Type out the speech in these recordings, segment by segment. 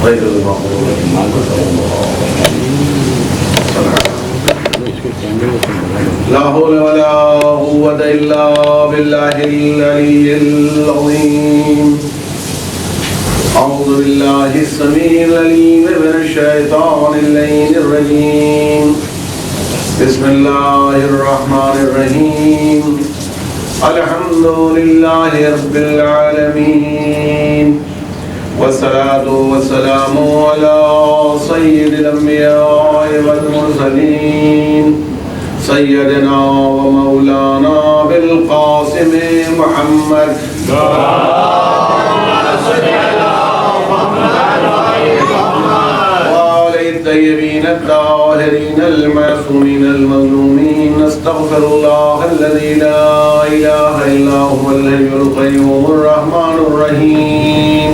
غير المغضوب لا حول ولا قوة إلا بالله العلي العظيم. أعوذ بالله السميع العليم من الشيطان اللعين الرجيم. بسم الله الرحمن الرحيم. الحمد لله رب العالمين والصلاة والسلام على سيد الأنبياء والمرسلين سيدنا ومولانا بالقاسم محمد وآله الطيبين الطاهرين المعصومين المظلومين. استغفر الله الذي لا إله إلا هو الحي القيوم الرحمن الرحيم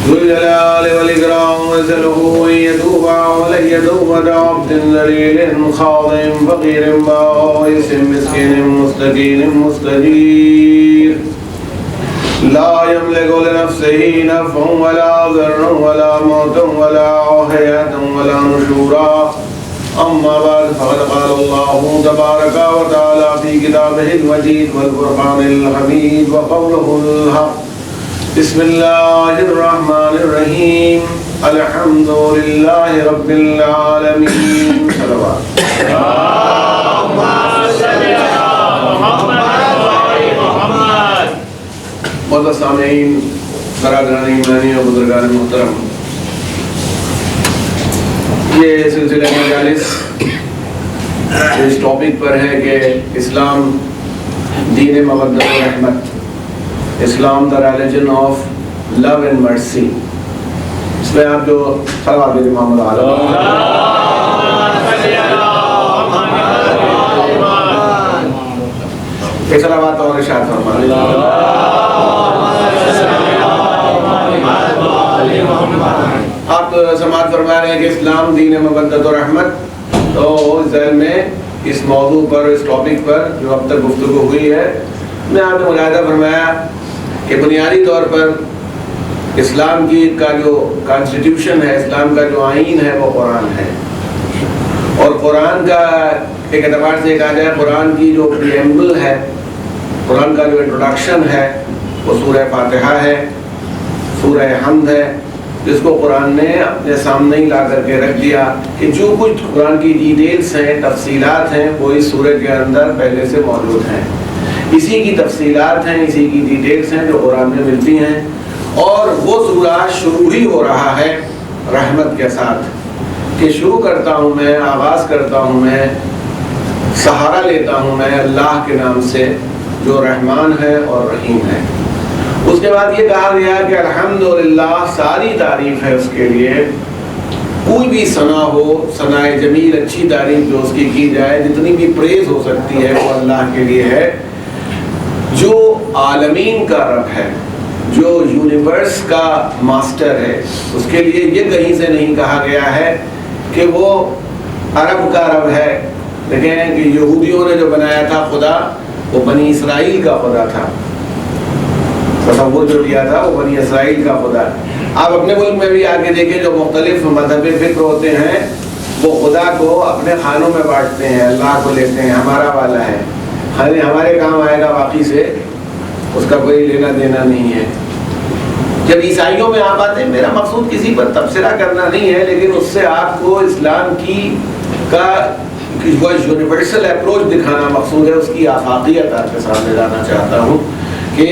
ذو الجلال والإكرام وسأله أن يتوب علي توبة عبد ذليل خاضع فقير بائس مسكين مستكين مستجير لا يملك لنفسه نفعا ولا ضرا ولا موتا ولا حياة ولا نشورا. أما بعد فقد قال الله تبارك وتعالى في كتابه المجيد والفرقان الحميد وقوله الحق. بسم الله الرحمن الرحيم. الحمد لله رب العالمين. صلوات اللهم صل على محمد وآل محمد. معزز سامعین، برادران ایمانی اور بزرگان محترم، یہ سلسلہ مجالس اس ٹاپک پر ہے کہ اسلام دین مودت و رحمت، Islam the religion of love and mercy. اس میں آپ جو صلوات بھی محمد علیہ ایک صلوات اور ارشاد فرمائیں. آپ سماعت فرما رہے ہیں کہ اسلام دین مودت و رحمت. تو ذہن میں اس موضوع پر، اس ٹاپک پر جو اب تک گفتگو ہوئی ہے، میں آپ نے ملاحظہ فرمایا کہ بنیادی طور پر اسلام کی کا جو کانسٹیٹیوشن ہے، اسلام کا جو آئین ہے، وہ قرآن ہے. اور قرآن کا ایک اعتبار سے کہا جائے، قرآن کی جو پریمبل ہے، قرآن کا جو انٹروڈکشن ہے، وہ سورہ فاتحہ ہے، سورہ حمد ہے، جس کو قرآن نے اپنے سامنے ہی لا کر کے رکھ دیا کہ جو کچھ قرآن کی ڈیٹیلز ہیں، تفصیلات ہیں، وہ اس سورہ کے اندر پہلے سے موجود ہیں. اسی کی تفصیلات ہیں، اسی کی ڈیٹیلز ہیں جو قرآن میں ملتی ہیں. اور وہ سورہ شروع ہی ہو رہا ہے رحمت کے ساتھ کہ شروع کرتا ہوں میں، آغاز کرتا ہوں میں، سہارا لیتا ہوں میں اللہ کے نام سے جو رحمان ہے اور رحیم ہے. اس کے بعد یہ کہا گیا کہ الحمدللہ، ساری تعریف ہے اس کے لیے. کوئی بھی ثنا ہو، ثناء جمیل، اچھی تعریف جو اس کی جائے، جتنی بھی پریز ہو سکتی ہے وہ اللہ کے لیے ہے جو عالمین کا رب ہے، جو یونیورس کا ماسٹر ہے. اس کے لیے یہ کہیں سے نہیں کہا گیا ہے کہ وہ عرب کا رب ہے. دیکھیں کہ یہودیوں نے جو بنایا تھا خدا، وہ بنی اسرائیل کا خدا تھا. تصور جو دیا تھا وہ بنی اسرائیل کا خدا. آپ اپنے ملک میں بھی آگے دیکھیں، جو مختلف مذہب فکر ہوتے ہیں وہ خدا کو اپنے خانوں میں بانٹتے ہیں، اللہ کو لیتے ہیں، ہمارا والا ہے، ہمارے کام آئے گا، باقی سے اس کا کوئی لینا دینا نہیں ہے. جب عیسائیوں میں آپ آتے ہیں، میرا مقصود کسی پر تبصرہ کرنا نہیں ہے، لیکن اس سے آپ کو اسلام کی کا وہ یونیورسل اپروچ دکھانا مقصود ہے. اس کی آفاقیت آپ کے سامنے لانا چاہتا ہوں کہ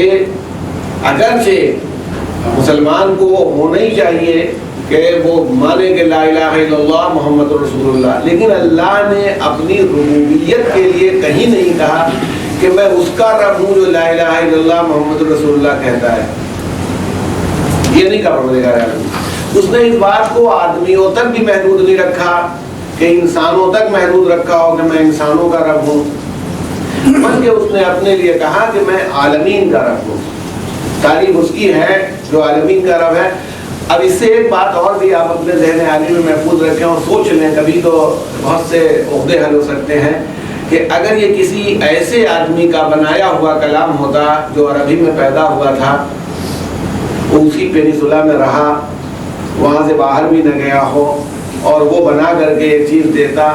اگرچہ مسلمان کو ہونا ہی چاہیے کہ وہ مانے کہ لا الہ الا اللہ محمد رسول اللہ، لیکن اللہ نے اپنی ربوبیت کے لیے کہیں نہیں کہا کہ میں اس کا رب ہوں جو لا الہ الا اللہ محمد رسول اللہ کہتا ہے. یہ نہیں کہا پروردگار عالم. اس نے اس بات کو آدمیوں تک بھی محدود نہیں رکھا کہ انسانوں تک محدود رکھا ہو کہ میں انسانوں کا رب ہوں، بلکہ اس نے اپنے لیے کہا کہ میں عالمین کا رب ہوں. تعریف اس کی ہے جو عالمین کا رب ہے. اب اس سے ایک بات اور بھی آپ اپنے ذہن عالی میں محفوظ رکھیں اور سوچ لیں، کبھی تو بہت سے عہدے حل ہو سکتے ہیں کہ اگر یہ کسی ایسے آدمی کا بنایا ہوا کلام ہوتا جو عربی میں پیدا ہوا تھا، وہ اسی پینیسولا میں رہا، وہاں سے باہر بھی نہ گیا ہو اور وہ بنا کر کے ایک چیز دیتا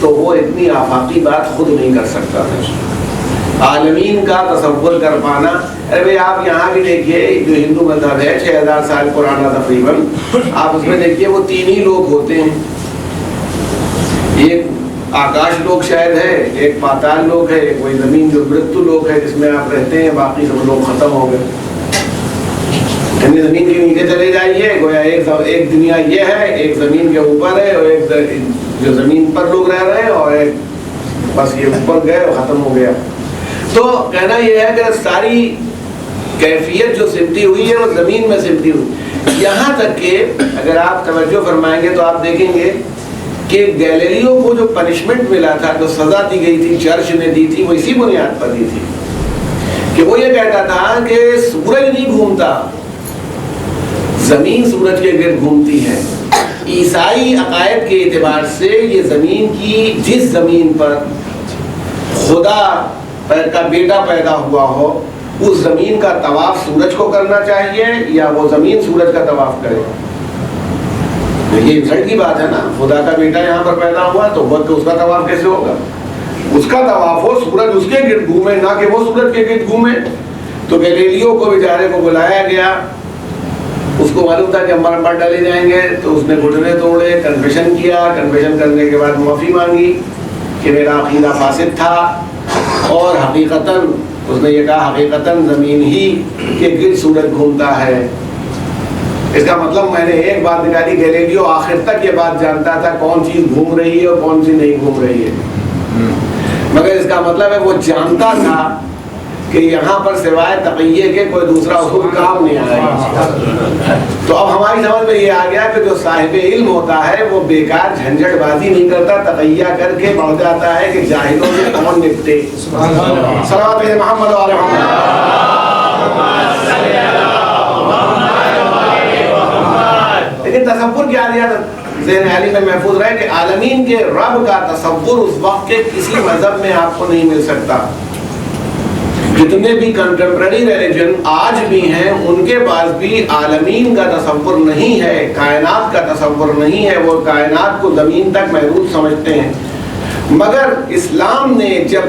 تو وہ اتنی آفاقی بات خود نہیں کر سکتا تھا۔ عالمین کا تصور کر پانا، ارے بھائی آپ یہاں بھی دیکھیے جو ہندو مذہب ہے 6000 سال پرانا تقریباً، آپ اس میں دیکھیے وہ 3 ہی لوگ ہوتے ہیں، ایک آکاش لوگ شاید ہے، ایک پاتال لوگ ہے، ایک وہی زمین جو مرتو لوگ ہے جس میں آپ رہتے ہیں، باقی سب لوگ ختم ہو گئے۔ یعنی زمین کے نیچے چلے جائیے، گویا ایک دنیا یہ ہے، ایک زمین کے اوپر ہے، اور ایک جو زمین پر لوگ رہ رہے ہیں، اور ایک بس یہ اوپر گئے اور ختم ہو گیا۔ تو کہنا یہ ہے کہ ساری کیفیت جو سمٹی ہوئی ہے وہ زمین میں سمٹی ہوئی، یہاں تک کہ اگر آپ توجہ فرمائیں گے تو آپ دیکھیں گے کہ گیلیلیو کو جو پنشمنٹ ملا تھا، جو سزا دی گئی تھی، چرچ نے دی تھی، وہ اسی بنیاد پر دی تھی کہ وہ یہ کہتا تھا کہ سورج نہیں گھومتا، زمین سورج کے گرد گھومتی ہے۔ عیسائی عقائد کے اعتبار سے یہ زمین کی، جس زمین پر خدا کا بیٹا پیدا ہوا ہو، اس زمین کا طواف سورج کو کرنا چاہیے یا وہ زمین سورج کا طواف کرے؟ یہ انسلٹ کی بات ہے نا، خدا کا بیٹا یہاں پر پیدا ہوا تو وقت اس کا طواف کیسے ہوگا؟ اس کا طواف ہو، سورج اس کے گرد گھومے، نہ کہ وہ سورج کے گرد گھومے۔ تو گیلیلیو کو بیچارے کو بلایا گیا، اس کو معلوم تھا کہ ہم مر ڈالے جائیں گے، تو اس نے گھٹنے توڑے، کنفیشن کیا، کنفیشن کرنے کے بعد معافی مانگی کہ میرا عقیدہ فاسد تھا، اور حقیقتاً اس نے یہ کہا حقیقتاً زمین ہی کے گرد سورج گھومتا ہے۔ اس کا مطلب میں نے ایک بات نکالی، گیلیلیو آخر تک یہ بات جانتا تھا کون چیز گھوم رہی ہے اور کون سی نہیں گھوم رہی ہے، مگر اس کا مطلب ہے وہ جانتا تھا کہ یہاں پر سوائے تقیے کے کوئی دوسرا حکم کام نہیں آئے گا۔ تو اب ہماری سمجھ میں یہ آ گیا کہ جو صاحب علم ہوتا ہے وہ بیکار جھنجھٹ بازی نہیں کرتا، تقیہ کر کے بڑھ جاتا ہے کہ جاہلوں سے کون نپٹے۔ صلوات محمد و آل محمد۔ لیکن تصور کیا دیا ذہن علی میں محفوظ رہے کہ عالمین کے رب کا تصور اس وقت کے کسی مذہب میں آپ کو نہیں مل سکتا۔ جتنے بھی کنٹمپرری ریلیجن آج بھی ہیں ان کے پاس بھی عالمین کا تصور نہیں ہے، کائنات کا تصور نہیں ہے، وہ کائنات کو زمین تک محدود سمجھتے ہیں۔ مگر اسلام نے جب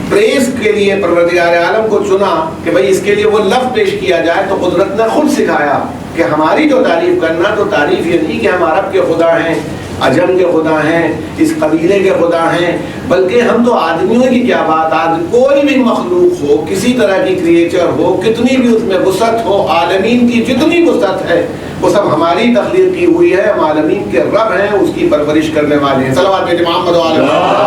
پریز کے لیے پروردگار عالم کو چنا کہ بھئی اس کے لیے وہ لفظ پیش کیا جائے، تو قدرت نے خود سکھایا کہ ہماری جو تعریف کرنا، تو تعریف یہ نہیں کہ ہم عرب کے خدا ہیں، عجم کے خدا ہیں، اس قبیلے کے خدا ہیں، بلکہ ہم تو آدمیوں کی کیا بات، کوئی بھی مخلوق ہو، کسی طرح کی کریچر ہو، کتنی بھی اس میں وسعت ہو، عالمین کی جتنی وسعت ہے وہ سب ہماری تخلیق کی ہوئی ہے، ہم عالمین کے رب ہیں، اس کی پرورش کرنے والے ہیں۔ صلوات محمد و آل محمد۔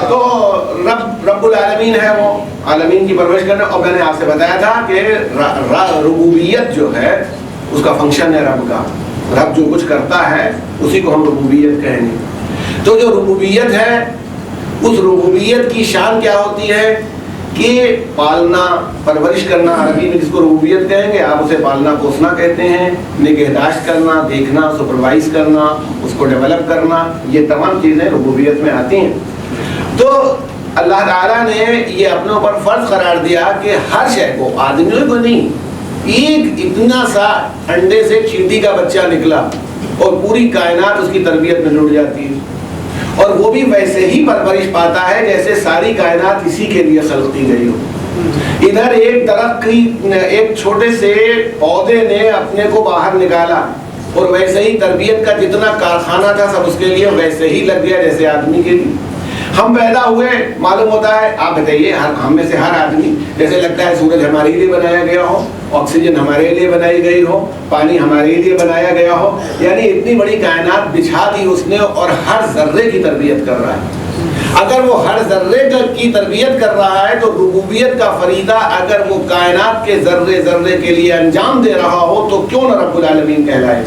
تو رب العالمین ہے، وہ عالمین کی پرورش کرنا۔ اور میں نے آپ سے بتایا تھا کہ ربوبیت جو ہے اس کا فنکشن ہے رب کا، رب جو کچھ کرتا ہے اسی کو ہم ربوبیت کہیں گے۔ تو جو ربوبیت ہے، اس ربوبیت کی شان کیا ہوتی ہے کہ پالنا، پرورش کرنا، عربی میں جس کو ربوبیت کہیں گے آپ اسے پالنا پوسنا کہتے ہیں، نگہداشت کرنا، دیکھنا، سپروائز کرنا، اس کو ڈیولپ کرنا، یہ تمام چیزیں ربوبیت میں آتی ہیں۔ تو اللہ تعالیٰ نے یہ اپنے اوپر فرض قرار دیا کہ ہر شے کو، آدمیوں کو نہیں، ایک اتنا سا انڈے سے چیٹی کا بچہ نکلا اور پوری کائنات اس کی تربیت میں جڑ جاتی ہے، اور وہ بھی ویسے ہی پرورش پاتا ہے جیسے ساری کائنات اسی کے لیے خلق کی گئی ہو۔ ادھر ایک درخت کی، ایک چھوٹے سے پودے نے اپنے کو باہر نکالا اور ویسے ہی تربیت کا جتنا کارخانہ تھا سب اس کے لیے ویسے ہی لگ گیا جیسے آدمی کے لیے۔ ہم پیدا ہوئے، معلوم ہوتا ہے، آپ بتائیے، ہم میں سے ہر آدمی جیسے لگتا ہے سورج ہمارے لیے بنایا گیا ہو، آکسیجن ہمارے لیے بنائی گئی ہو، پانی ہمارے لیے بنایا گیا ہو، یعنی اتنی بڑی کائنات بچھا دی اس نے، اور ہر ذرے کی تربیت کر رہا ہے۔ اگر وہ ہر ذرے کی تربیت کر رہا ہے تو ربوبیت کا فریضہ اگر وہ کائنات کے ذرے ذرے کے لیے انجام دے رہا ہو تو کیوں نہ رب العالمین کہلائے؟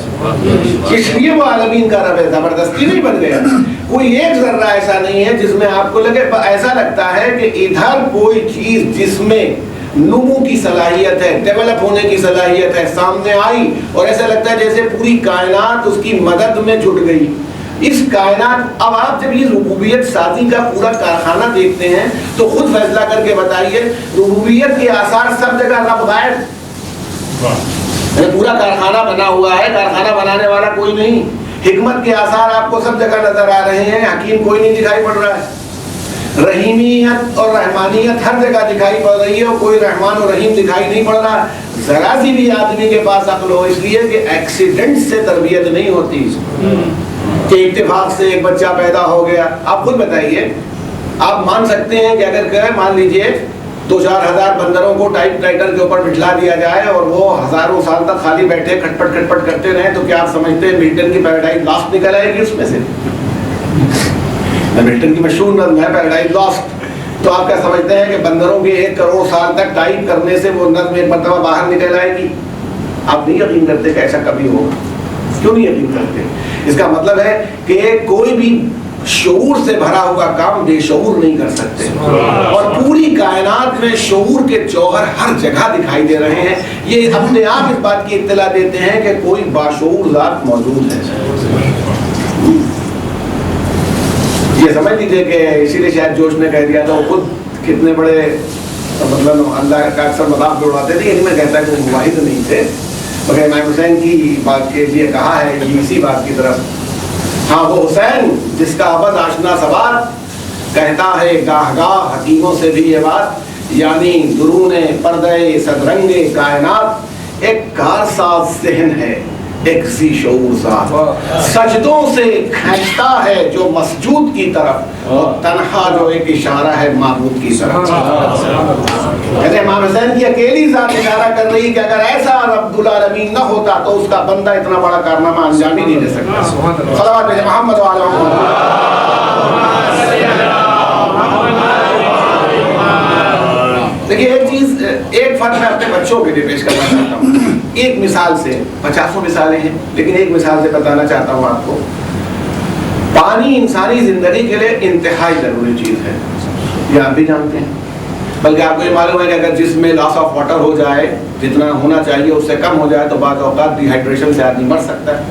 اس لیے وہ عالمین کا رب ہے، زبردستی نہیں بن گیا۔ کوئی ایک ذرہ ایسا نہیں ہے جس میں آپ کو لگے، ایسا لگتا ہے کہ ادھر کوئی چیز جس میں نمو کی صلاحیت ہے، ڈیولپ ہونے کی صلاحیت ہے، سامنے آئی، اور ایسا لگتا ہے جیسے پوری کائنات اس کی مدد میں جٹ گئی۔ اس کائنات، اب آپ جب یہ ربوبیت سازی کا پورا کارخانہ دیکھتے ہیں تو خود فیصلہ کر کے بتائیے، ربوبیت کے آثار سب جگہ رب غائب، پورا کارخانہ بنا ہوا ہے، کارخانہ بنانے والا کوئی نہیں، حکمت کے آثار آپ کو سب جگہ نظر آ رہے ہیں، حکیم کوئی نہیں دکھائی پڑ رہا ہے، رحیمیت اور رحمانیت ہر جگہ دکھائی پڑ رہی ہے اور کوئی رحمان اور رحیم دکھائی نہیں پڑ رہا۔ ذرا سی بھی آدمی کے پاس عقل ہو، اس لیے کہ ایکسیڈنٹ سے تربیت نہیں ہوتی کہ اتفاق سے ایک بچہ پیدا ہو گیا۔ آپ خود بتائیے، آپ مان سکتے ہیں کہ اگر مان لیجئے 2-4 ہزار بندروں کو ٹائپ رائٹر کے اوپر بٹھلا دیا جائے اور وہ ہزاروں سال تک خالی بیٹھے کھٹ پٹ کرتے رہے، تو کیا آپ سمجھتے ہیں ملٹن کی پیراڈائز لاسٹ نکل آئے گی اس میں سے؟ ملٹن کی مشہور نظم ہے پیراڈائز لاسٹ، تو آپ کیا سمجھتے ہیں کہ بندروں کے 1 کروڑ سال تک ٹائپ کرنے سے وہ نظم ایک مرتبہ باہر نکل آئے گی؟ آپ نہیں یقین کرتے کہ ایسا کبھی ہوگا؟ کیوں نہیں یقین کرتے؟ اس کا مطلب ہے کہ کوئی بھی شعور سے بھرا ہوا کام بے شعور نہیں کر سکتے، اور پوری کائنات میں شعور کے جوہر ہر جگہ دکھائی دے رہے ہیں۔ یہ اپنے آپ اس بات کی اطلاع دیتے ہیں کہ کوئی باشعور ذات موجود ہے۔ یہ سمجھ لیجیے کہ اسی لیے شاید جوش نے کہہ دیا تھا، وہ خود کتنے بڑے مطلب اللہ کا اکثر مذاق اڑاتے تھے، یعنی میں کہتا کہ وہ مواحد نہیں تھے، مگر امام حسین کی بات کے لیے کہا ہے کہ اسی بات کی طرف، ہاں وہ حسین جس کا عبد آشنا سوات، کہتا ہے گاہ گاہ حکیموں سے بھی یہ بات، یعنی درون پردہ صدرنگ کائنات ایک کارساز ذہن ہے، ایک ذی شعور ذات، سجدوں سے کھینچتا ہے جو مسجود کی طرف، اور تنہا جو ایک اشارہ ہے معبود کی طرف۔ کہتے ہیں امام حسین کی اکیلی ذات اشارہ کر رہی کہ اگر ایسا رب العالمین نہ ہوتا تو اس کا بندہ اتنا بڑا کارنامہ انجام ہی نہیں دے سکتا۔ صلوات محمد وعلی محمد۔ دیکھیے ایک چیز، ایک فرق میں اپنے بچوں کے لیے پیش کرنا چاہتا ہوں، ایک مثال سے، 50 مثالیں ہیں لیکن ایک مثال سے بتانا چاہتا ہوں آپ کو۔ پانی انسانی زندگی کے لیے انتہائی ضروری چیز ہے، یہ آپ بھی جانتے ہیں، بلکہ آپ کو یہ معلوم ہے کہ اگر جسم میں لاس آف واٹر ہو جائے، جتنا ہونا چاہیے اس سے کم ہو جائے، تو بعض اوقات ڈی ہائیڈریشن سے آدمی مر سکتا ہے۔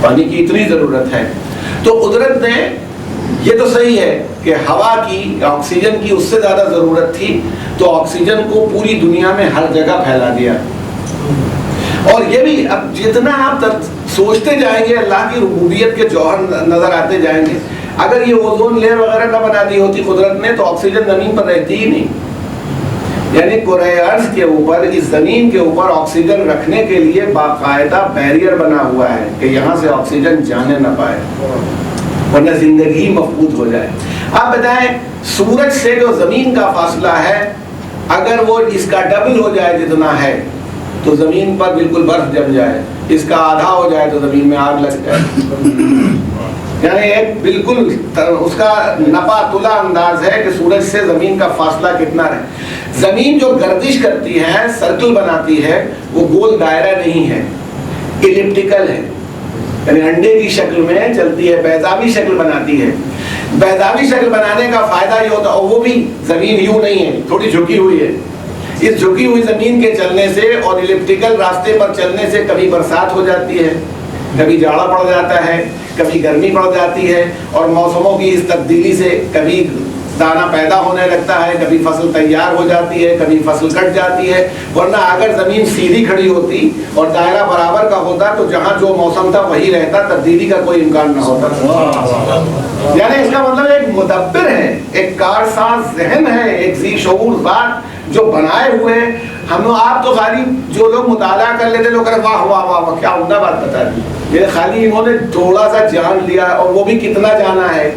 پانی کی اتنی ضرورت ہے، تو قدرت نے یہ تو صحیح ہے کہ ہوا کی، آکسیجن کی اس سے زیادہ ضرورت تھی، تو آکسیجن کو پوری دنیا میں ہر جگہ پھیلا دیا۔ اور یہ بھی اب جتنا آپ سوچتے جائیں گے اللہ کی ربوبیت کے جوہر نظر آتے جائیں گے، اگر یہ اوزون لیئر وغیرہ نہ بنا دی ہوتی قدرت نے تو آکسیجن زمین پر رہتی ہی نہیں۔ یعنی کرۂ ارض کے اوپر، اس زمین کے اوپر آکسیجن رکھنے کے لیے باقاعدہ بیریئر بنا ہوا ہے کہ یہاں سے آکسیجن جانے نہ پائے، ورنہ زندگی مفقود ہو جائے۔ آپ بتائیں سورج سے جو زمین کا فاصلہ ہے، اگر وہ اس کا ڈبل ہو جائے جتنا ہے تو زمین پر بالکل برف جم جائے، اس کا آدھا ہو جائے تو زمین میں آگ لگ جائے۔ یعنی ایک بالکل اس کا نپا تلا انداز ہے کہ سورج سے زمین کا فاصلہ کتنا رہے۔ زمین جو گردش کرتی ہے، سرکل بناتی ہے، وہ گول دائرہ نہیں ہے، ایلپٹیکل ہے، یعنی انڈے کی شکل میں چلتی ہے، بیضاوی شکل بناتی ہے۔ بیضاوی شکل بنانے کا فائدہ یہ ہوتا ہے، اور وہ بھی زمین یوں نہیں ہے، تھوڑی جھکی ہوئی ہے۔ اس جھکی ہوئی زمین کے چلنے سے اور ایلپٹیکل راستے پر چلنے سے کبھی برسات ہو جاتی ہے، کبھی جاڑا پڑ جاتا ہے، کبھی گرمی پڑ جاتی ہے، اور موسموں کی اس تبدیلی سے کبھی دانہ پیدا ہونے لگتا ہے، کبھی فصل تیار ہو جاتی ہے، کبھی فصل کٹ جاتی ہے۔ ورنہ اگر زمین سیدھی کھڑی ہوتی اور دائرہ برابر کا ہوتا تو جہاں جو موسم تھا وہی رہتا، تبدیلی کا کوئی امکان نہ ہوتا۔ یعنی اس کا مطلب ایک مدبر ہے، ایک کارساز ذہن ہے، ایک ذی شعور ذات جو بنائے ہوئے ہیں۔ ہم آپ تو خالی جو لوگ مطالعہ کر لیتے لوگ واہ واہ واہ واہ کیا عمدہ بات بتا دی، یہ خالی انہوں نے تھوڑا سا جان لیا، اور وہ بھی کتنا جانا ہے،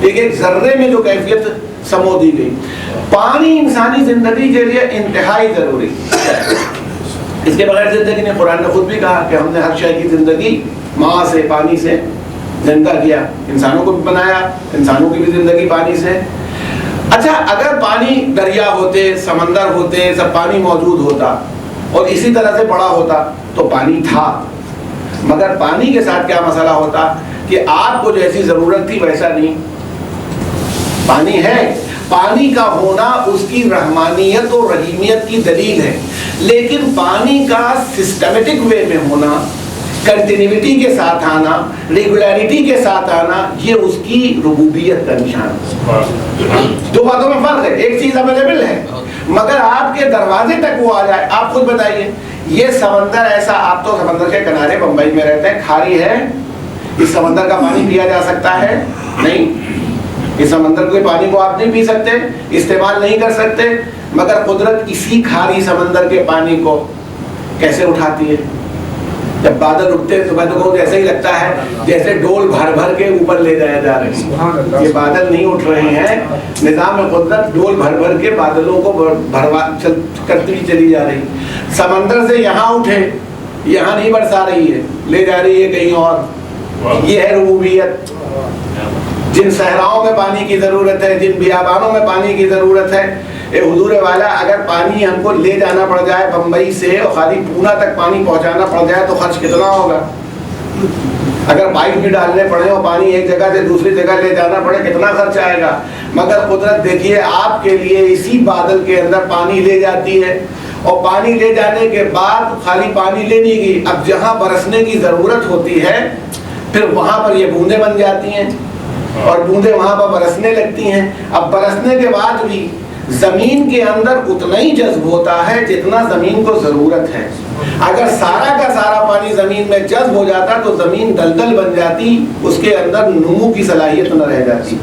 ایک ذرے میں جو کیفیت سمو دی گئی۔ پانی انسانی زندگی کے لیے انتہائی ضروری، اس کے بغیر زندگی نہیں۔ قرآن نے خود بھی کہا کہ ہم نے ہر شے کی زندگی ماں سے، پانی سے زندہ کیا، انسانوں کو بھی بنایا، انسانوں کی بھی زندگی پانی سے۔ اچھا اگر پانی دریا ہوتے، سمندر ہوتے، سب پانی موجود ہوتا اور اسی طرح سے بڑا ہوتا تو پانی تھا، مگر پانی کے ساتھ کیا مسئلہ ہوتا کہ آپ کو جیسی ضرورت تھی ویسا نہیں۔ پانی ہے، پانی کا ہونا اس کی رحمانیت اور رحیمیت کی دلیل ہے، لیکن پانی کا سسٹمیٹک وے میں ہونا، کنٹینیوٹی کے ساتھ آنا، ریگولیرٹی کے ساتھ آنا، یہ اس کی ربوبیت کا نشان ہے۔ دو باتوں میں فرق ہے، ایک چیز اویلیبل ہے مگر آپ کے دروازے تک وہ آ جائے۔ آپ خود بتائیے، یہ سمندر ایسا، آپ تو سمندر کے کنارے بمبئی میں رہتے ہیں، کھاری ہے، اس سمندر کا پانی پیا جا سکتا ہے؟ نہیں، اس سمندر کے پانی کو آپ نہیں پی سکتے، استعمال نہیں کر سکتے، مگر قدرت اسی کھاری سمندر کے پانی کو کیسے اٹھاتی ہے؟ جب بادل اٹھتے ہیں تو میں تو کہوں ایسا ہی لگتا ہے جیسے ڈول بھر بھر کے اوپر لے جایا جا رہے ہیں۔ یہ بادل نہیں اٹھ رہے ہیں، نظام قدرت ڈول بھر بھر کے بادلوں کو کرتی چلی جا رہی۔ سمندر سے یہاں اٹھے، یہاں نہیں برسا رہی ہے، لے جا رہی ہے کہیں اور۔ یہ ہے ربوبیت۔ جن صحراؤں میں پانی کی ضرورت ہے، جن بیابانوں میں پانی کی ضرورت ہے، اے حضور والا، اگر پانی ہم کو لے جانا پڑ جائے بمبئی سے اور خالی پونا تک پانی پہنچانا پڑ جائے تو خرچ کتنا ہوگا؟ اگر پائپ بھی ڈالنے پڑے اور پانی ایک جگہ سے دوسری جگہ لے جانا پڑے کتنا خرچ آئے گا؟ مگر قدرت دیکھیے آپ کے لیے اسی بادل کے اندر پانی لے جاتی ہے، اور پانی لے جانے کے بعد خالی پانی لے نہیں گئی، اب جہاں برسنے کی ضرورت ہوتی ہے پھر وہاں پر یہ بوندیں بن جاتی ہیں اور بوندیں وہاں پر برسنے لگتی ہیں۔ اب برسنے کے بعد بھی زمین کے اندر اتنا ہی جذب ہوتا ہے جتنا زمین کو ضرورت ہے۔ اگر سارا کا سارا پانی زمین میں جذب ہو جاتا تو زمین دلدل بن جاتی، اس کے اندر نمو کی صلاحیت نہ رہ جاتی۔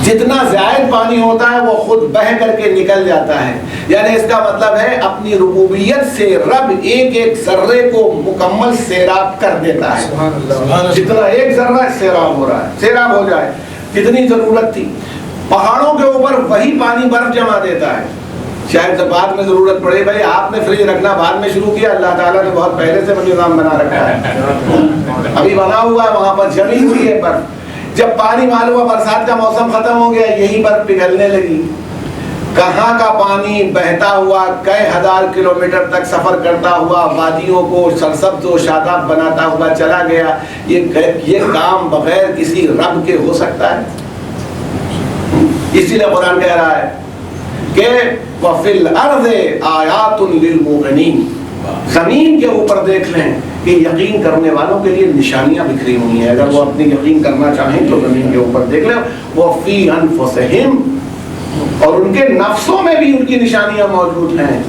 جتنا زائد پانی ہوتا ہے وہ خود بہہ کر کے نکل جاتا ہے۔ یعنی اس کا مطلب ہے اپنی ربوبیت سے رب ایک ایک ذرے کو مکمل سیراب کر دیتا ہے۔ جتنا ایک ذرہ سیراب ہو رہا ہے، سیراب ہو جائے، جتنی ضرورت تھی۔ پہاڑوں کے اوپر وہی پانی برف جما دیتا ہے، شاید بعد میں ضرورت پڑے۔ بھائی آپ نے فریج رکھنا بعد میں شروع کیا، اللہ تعالیٰ نے بہت پہلے سے نظام بنا رکھا ہے، ابھی بنا ہوا ہے، وہاں پر جمی ہوئی ہے برف۔ جب پانی معلوم ہوا برسات کا موسم ختم ہو گیا، یہی برف پگھلنے لگی۔ کہاں کا پانی بہتا ہوا کئی ہزار کلومیٹر تک سفر کرتا ہوا وادیوں کو سرسبز و شاداب بناتا ہوا چلا گیا۔ یہ کام بغیر کسی رب کے ہو سکتا ہے؟ اسی لیے قرآن کہہ رہا ہے کہ وَفِي الْأَرْضِ آیَاتٌ لِلْمُوقِنِينَ، زمین کے اوپر دیکھ لیں کہ یقین کرنے والوں کے لیے نشانیاں بکھری ہوئی ہیں۔ اگر وہ اپنی یقین کرنا چاہیں تو زمین کے اوپر دیکھ لیں۔ وَفِي أَنفُسِهِمْ، اور ان کے نفسوں میں بھی ان کی نشانیاں موجود ہیں۔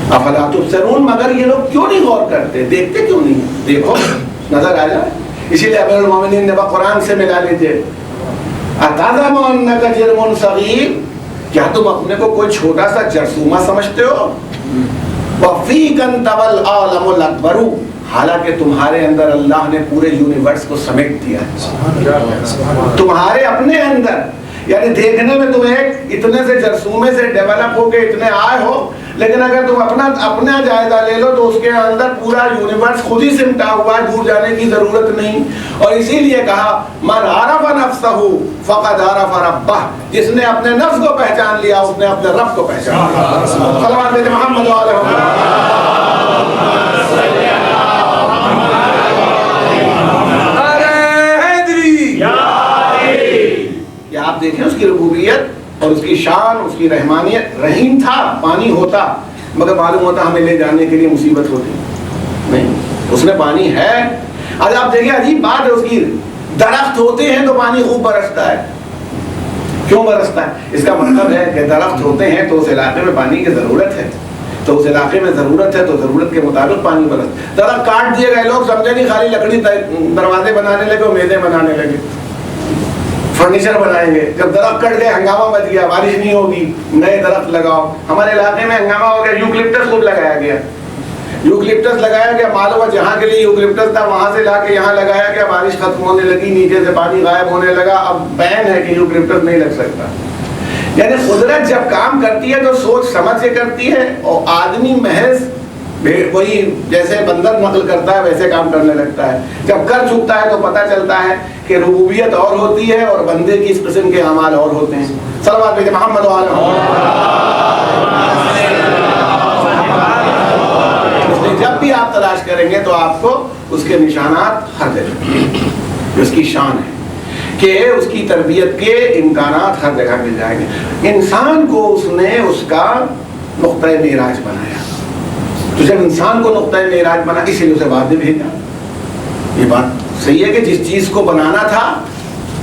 أَفَلَا تُبْصِرُونَ، مگر یہ لوگ کیوں نہیں غور کرتے؟ دیکھتے کیوں نہیں؟ دیکھو، نظر آ جائے۔ اسی لیے امیر المومنین نے قرآن سے ملا لیجیے، أَتَعْلَمُ أَنَّكَ جِرْمٌ صَغِيرٌ، کیا تم اپنے کو کوئی چھوٹا سا جرثومہ سمجھتے ہو؟ وَفِيكَ أَنْتَ وَالْعَالَمُ الْأَكْبَرُ، حالانکہ تمہارے اندر اللہ نے پورے یونیورس کو سمیٹ دیا ہے تمہارے اپنے اندر۔ یعنی دیکھنے میں تم ایک اتنے سے جرثومے سے ڈیولپ ہو کے اتنے آئے ہو، لیکن اگر تم اپنا جائزہ لے لو تو اس کے اندر پورا یونیورس خود ہی سمٹا ہوا ہے، دور جانے کی ضرورت نہیں۔ اور اسی لیے کہا من عرف نفسہ فقد عرف ربہ، جس نے اپنے نفس کو پہچان لیا اس نے اپنے رب کو پہچان لیا۔ صلوات بھیجیں محمد آپ دیکھیں اس کی ربوبیت اور اس کی شان، اس کی رحمانیت۔ رحیم تھا، پانی ہوتا مگر معلوم ہوتا ہمیں لے جانے کے لیے مصیبت ہوتی نہیں، اس میں پانی ہے۔ آج آپ دیکھیں عجیب بات ہے، اس کی درخت ہوتے ہیں تو پانی خوب برستا ہے۔ کیوں برستا ہے؟ اس کا مطلب ہے کہ درخت ہوتے ہیں تو اس علاقے میں پانی کی ضرورت ہے، تو اس علاقے میں ضرورت ہے تو ضرورت کے مطابق پانی برس۔ درخت کاٹ دیے گئے، لوگ سمجھے نہیں خالی لکڑی دروازے بنانے لگے اور میزیں بنانے لگے، فرنیچر بنائیں گے۔ جب درخت کٹ گئے ہنگامہ مچ گیا، بارش نہیں ہوگی، نئے درخت لگاؤ۔ ہمارے علاقے میں ہنگامہ ہو گیا، یوکلپٹس خوب لگایا گیا، یوکلپٹس لگایا گیا، معلوم ہے جہاں کے لیے یوکلپٹس تھا وہاں سے لا کے یہاں لگایا گیا، بارش ختم ہونے لگی، نیچے سے پانی غائب ہونے لگا، اب بین ہے کہ یوکلپٹس نہیں لگ سکتا۔ یعنی قدرت جب کام کرتی ہے تو سوچ سمجھ سے کرتی ہے، اور آدمی محض وہی جیسے بندر نقل کرتا ہے ویسے کام کرنے لگتا ہے۔ جب کر چکتا ہے تو پتہ چلتا ہے کہ ربوبیت اور ہوتی ہے اور بندے کی اس قسم کے اعمال اور ہوتے ہیں۔ صلوات بھیجیں محمد و آل محمد۔ جب بھی آپ تلاش کریں گے تو آپ کو اس کے نشانات ہر جگہ، اس کی شان ہے کہ اس کی تربیت کے امکانات ہر جگہ مل جائیں گے۔ انسان کو اس نے اس کا نقطۂ معراج بنایا، تو جب انسان کو نقطۂ معراج بنا اسی لیے اسے بعد میں بھیجا۔ یہ بات صحیح ہے کہ جس چیز کو بنانا تھا،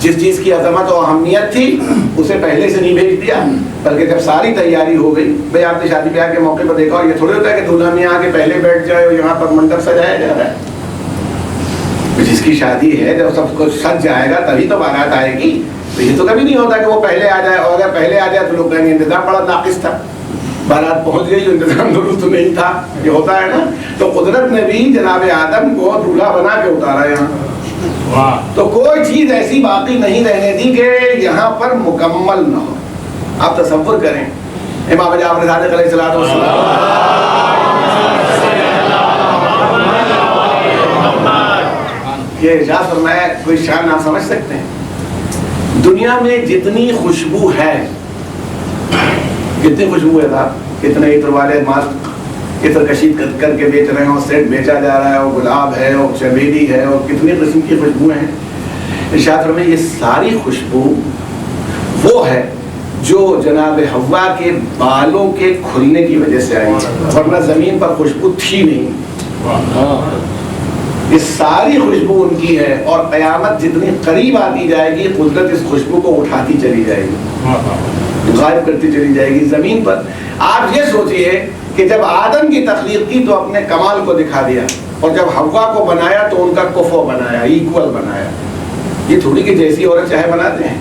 جس چیز کی عظمت و اہمیت تھی، اسے پہلے سے نہیں بھیج دیا، بلکہ جب ساری تیاری ہو گئی. بھائی آپ نے شادی بیاہ کے موقع پر دیکھا، اور یہ تھوڑی ہوتا ہے کہ دلہن یہاں کے پہلے بیٹھ جائے اور یہاں پر منڈپ سجایا جا رہا ہے. جس کی شادی ہے جب سب کچھ سج جائے گا تبھی تو بارات آئے گی. تو یہ تو کبھی نہیں ہوتا کہ وہ پہلے آ جائے، اور اگر پہلے آ جائے تو لوگ کہیں گے انتظام بڑا ناقص تھا، بارات پہنچ گئی انتظام درست نہیں تھا. یہ ہوتا ہے نا. تو قدرت نے بھی جناب آدم کو دولہا بنا کے اتارا یہاں. تو کوئی چیز ایسی باقی نہیں رہنے دی کہ یہاں پر مکمل نہ ہو. آپ تصور کریں امام جعفر صادق علیہ الصلوۃ والسلام یہ ارشاد فرمایا، کوئی شان آپ سمجھ سکتے ہیں؟ دنیا میں جتنی خوشبو ہے، کتنی خوشبو ہے صاحب، کتنے عطر والے ماسک عطر کشید کر کے بیچ رہے ہیں، اور سیٹ بیچا جا رہا ہے، اور گلاب ہے اور چمیلی ہے اور کتنی قسم کی خوشبوئیں ہیں. ارشاد فرمایا یہ ساری خوشبو وہ ہے جو جناب حوا کے بالوں کے کھلنے کی وجہ سے آئی، ورنہ زمین پر خوشبو تھی نہیں. یہ ساری خوشبو ان کی ہے، اور قیامت جتنی قریب آتی جائے گی قدرت اس خوشبو کو اٹھاتی چلی جائے گی، غائب کرتی چلی جائے گی زمین پر. آپ یہ سوچئے کہ جب آدم کی تخلیق کی تو اپنے کمال کو دکھا دیا، اور جب حوا کو بنایا تو ان کا کفو بنایا، ایکول بنایا. یہ تھوڑی کہ جیسی عورت چاہے بناتے ہیں.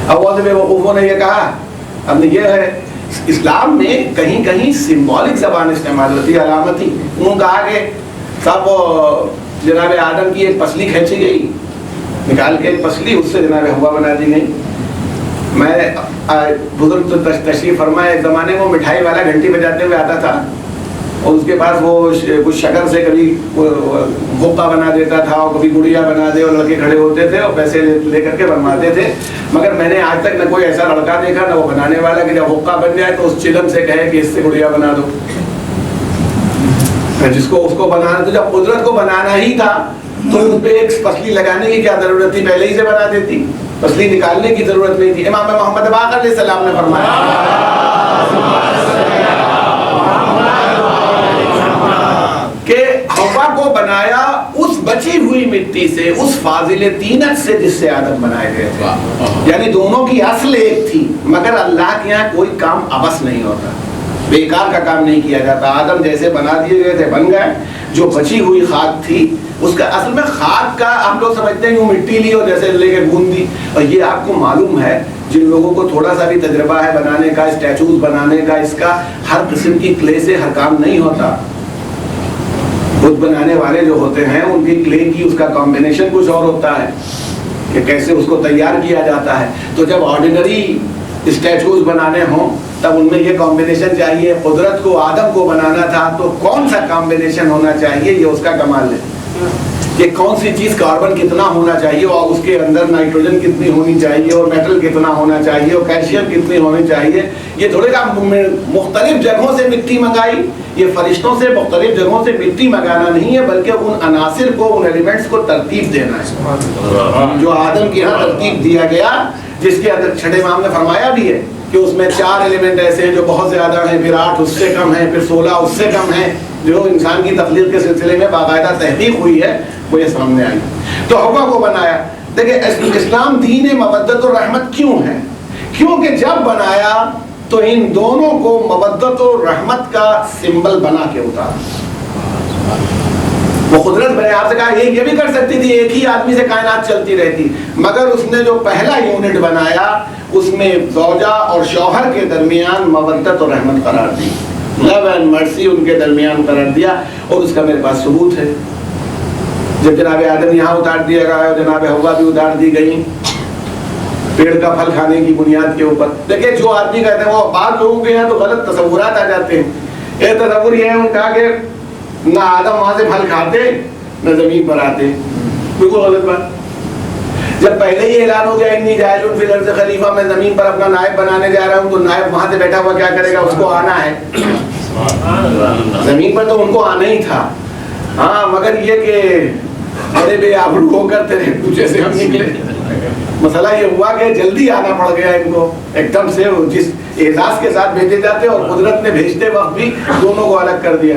اول بے وقوفوں نے یہ کہا. اب یہ ہے اسلام میں کہیں کہیں سمبولک زبان استعمال ہوتی ہے، علامتی. انہوں نے کہا کہ صاحب جناب آدم کی ایک پسلی کھینچی گئی، نکال کے ایک پسلی، اس سے جناب حوا بنا دی گئی. میں بزرگ تو تشریف فرمائے، ایک زمانے میں وہ مٹھائی والا گھنٹی بجاتے ہوئے آتا تھا، اور اس کے پاس وہ کچھ شکر سے کبھی حقہ بنا دیتا تھا اور کبھی گڑیا بنا دے، اور لڑکے کھڑے ہوتے تھے اور پیسے لے کر کے بنواتے تھے. مگر میں نے آج تک نہ کوئی ایسا لڑکا دیکھا نہ وہ بنانے والا کہ جب حقہ بن جائے تو اس چلم سے کہے کہ اس سے گڑیا بنا دو. جس کو اس کو بنانا، تو جب قدرت کو بنانا ہی تھا تو اس پہ ایک پسلی لگانے کی کیا ضرورت تھی، پہلے ہی سے بنا دیتی. پسلی نکالنے کی ضرورت نہیں تھی. امام محمد باقر علیہ السلام نے فرمایا کہ حوا کو بنایا اس بچی ہوئی مٹی سے، اس فاضل طینت سے جس سے آدم بنائے گئے تھے. یعنی دونوں کی اصل ایک تھی، مگر اللہ کے یہاں کوئی کام عبث نہیں ہوتا، بیکار کا کام نہیں کیا جاتا. آدم جیسے بنا دیے گئے تھے بن گئے. جو بچی ہوئی خاک تھی اس کا اصل میں خاک کا ہم لوگ سمجھتے ہیں مٹی لی اور جیسے لے کے گوندھ دی. اور یہ آپ کو معلوم ہے جن لوگوں کو تھوڑا سا بھی تجربہ ہے بنانے کا، اسٹیچوز بنانے کا، اس کا ہر قسم کی کلے سے ہر کام نہیں ہوتا. بت بنانے والے جو ہوتے ہیں ان کی کلے کی اس کا کمبینیشن کچھ اور ہوتا ہے کہ کیسے اس کو تیار کیا جاتا ہے. تو جب آرڈینری اسٹیچوز بنانے ہوں تب ان میں یہ کمبینیشن چاہیے. قدرت کو آدم کو بنانا تھا تو کون سا کمبینیشن ہونا چاہیے، یہ اس کا کمال ہے کہ کون سی چیز کاربن کتنا ہونا چاہیے اور اس کے اندر نائٹروجن کتنی ہونی چاہیے اور میٹل کتنا ہونا چاہیے اور کیلشیم کتنی ہونی چاہیے. یہ تھوڑے کا مختلف جگہوں سے مٹی منگائی، یہ فرشتوں سے مختلف جگہوں سے مٹی منگانا نہیں ہے، بلکہ ان عناصر کو، ان ایلیمنٹس کو ترتیب دینا ہے جو آدم کے یہاں ترتیب دیا گیا، جس کے اندر چھٹے امام نے فرمایا بھی ہے کہ اس میں 4 ایلیمنٹ ایسے ہیں جو بہت زیادہ ہیں، پھر 8 اس سے کم ہیں، پھر 16 اس سے کم ہیں، جو انسان کی تخلیق کے سلسلے میں باقاعدہ تحقیق ہوئی ہے وہ یہ سامنے آئی. تو حوا کو بنایا. دیکھیں اسلام دین مودت و رحمت کیوں ہے؟ کیونکہ جب بنایا تو ان دونوں کو مودت و رحمت کا سمبل بنا کے اتارا. وہ قدرت میں نے آپ سے کہا یہ بھی کر سکتی تھی، ایک ہی آدمی سے کائنات چلتی رہتی، مگر اس نے جو پہلا یونٹ بنایا اس میں زوجہ اور شوہر کے درمیان مودت اور رحمت قرار دی، لو اینڈ مرسی ان کے درمیان قرار دیا. اور اس کا میرے پاس ثبوت ہے. جب جناب آدم یہاں اتار دیا گیا اور جناب حوا بھی اتار دی گئی پیڑ کا پھل کھانے کی بنیاد کے اوپر. دیکھیں جو آدمی کہتے ہیں وہ بعض لوگوں کے یہاں تو غلط تصورات آ جاتے ہیں. ایک تصور یہ ہے ان کا کہ نہ آدم وہاں سے پھل کھاتے نہ زمین پر آتے. بالکل غلط بات. جب پہلے ہی اعلان ہو گیا انی جاعل فی الارض خلیفہ، میں زمین پر اپنا نائب بنانے جا رہا ہوں، تو نائب وہاں سے بیٹھا ہوا کیا کرے گا؟ اس کو آنا ہے. زمین پر تو ان کو آنا ہی تھا. ہاں مگر یہ کہ بڑے بے آبرو ہو کر تیرے کوچے سے ہم نکلے. مسئلہ یہ ہوا کہ جلدی آنا پڑ گیا ان کو ایک دم سے، جس اعزاز کے ساتھ بھیجے جاتے اور قدرت نے بھیجتے وقت بھی دونوں کو الگ کر دیا.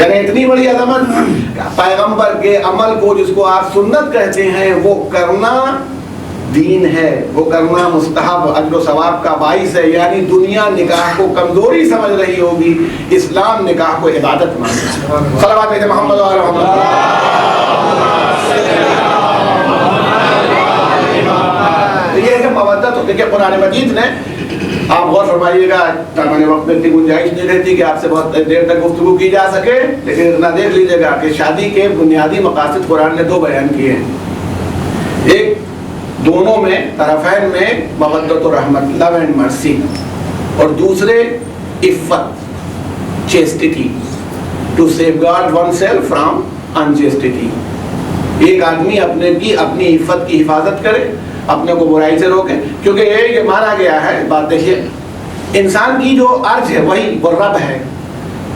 یعنی اتنی بڑی عظمت، پیغمبر کے عمل کو جس کو آپ سنت کہتے ہیں وہ کرنا دین ہے، وہ کرنا مستحب اجر و ثواب کا باعث ہے. یعنی دنیا نکاح کو کمزوری سمجھ رہی ہوگی، اسلام نکاح کو عبادت مانتا ہے. صلوات محمد و یہ ہے کہ مودت ہوتی ہے. قرآن مجید نے، آپ غور فرمائیے گا، میں وقت میں اتنی گنجائش نہیں رہتی کہ آپ سے بہت دیر تک گفتگو کی جا سکے، لیکن اتنا دیکھ لیجیے گا کہ شادی کے بنیادی مقاصد قرآن نے 2 بیان کیے ہیں. ایک دونوں میں طرفین میں مودت و رحمت، لو اینڈ مرسی، اور دوسرے عفت، chastity, to safeguard oneself from unchastity. ایک آدمی اپنی عفت کی حفاظت کرے، اپنے کو برائی سے روکے، کیونکہ یہ مانا گیا ہے. بات دیکھیے، انسان کی جو عرض ہے وہی وہ رب ہے،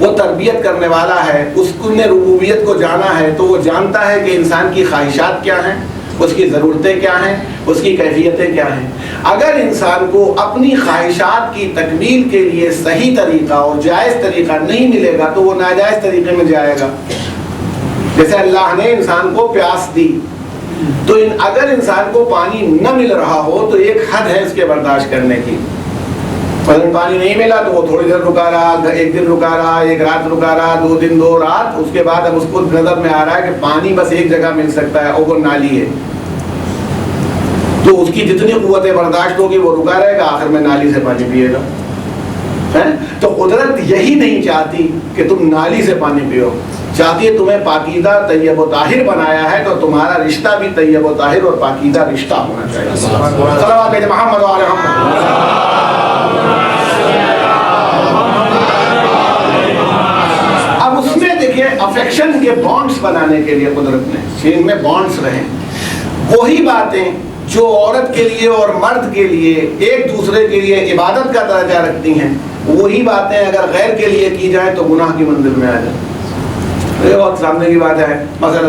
وہ تربیت کرنے والا ہے. اس نے ربوبیت کو جانا ہے تو وہ جانتا ہے کہ انسان کی خواہشات کیا ہیں، اس کی ضرورتیں کیا ہیں، اس کی کیفیتیں کیا ہیں. اگر انسان کو اپنی خواہشات کی تکمیل کے لیے صحیح طریقہ اور جائز طریقہ نہیں ملے گا تو وہ ناجائز طریقے میں جائے گا. جیسے اللہ نے انسان کو پیاس دی، تو اگر انسان کو پانی نہ مل رہا ہو تو ایک حد ہے اس کے برداشت کرنے کی. اگر پانی نہیں ملا تو وہ تھوڑی دیر رکا رہا، 1 دن رکا رہا، 1 رات رکا رہا، 2 دن 2 رات. اس کے بعد اب اس کو نظر میں آ رہا ہے کہ پانی بس ایک جگہ مل سکتا ہے اور وہ نالی ہے، تو اس کی جتنی قوت برداشت ہوگی وہ رکا رہے گا، آخر میں نالی سے پانی پیے گا. تو قدرت یہی نہیں چاہتی کہ تم نالی سے پانی پیو، چاہتی ہے تمہیں پاکیزہ طیب و طاہر بنایا ہے تو تمہارا رشتہ بھی طیب و طاہر اور پاکیزہ رشتہ ہونا چاہیے. صلوات محمد و آل محمد. اب اس میں دیکھیے افیکشن کے بانڈز بنانے کے لیے قدرت نے ان میں بانڈز رہیں، وہی باتیں جو عورت کے لیے اور مرد کے لیے ایک دوسرے کے لیے عبادت کا درجہ رکھتی ہیں، وہی باتیں اگر غیر کے لیے کی جائیں تو گناہ کی منزل میں آ جائیں. یہ بہت سامنے کی بات ہے. مثلا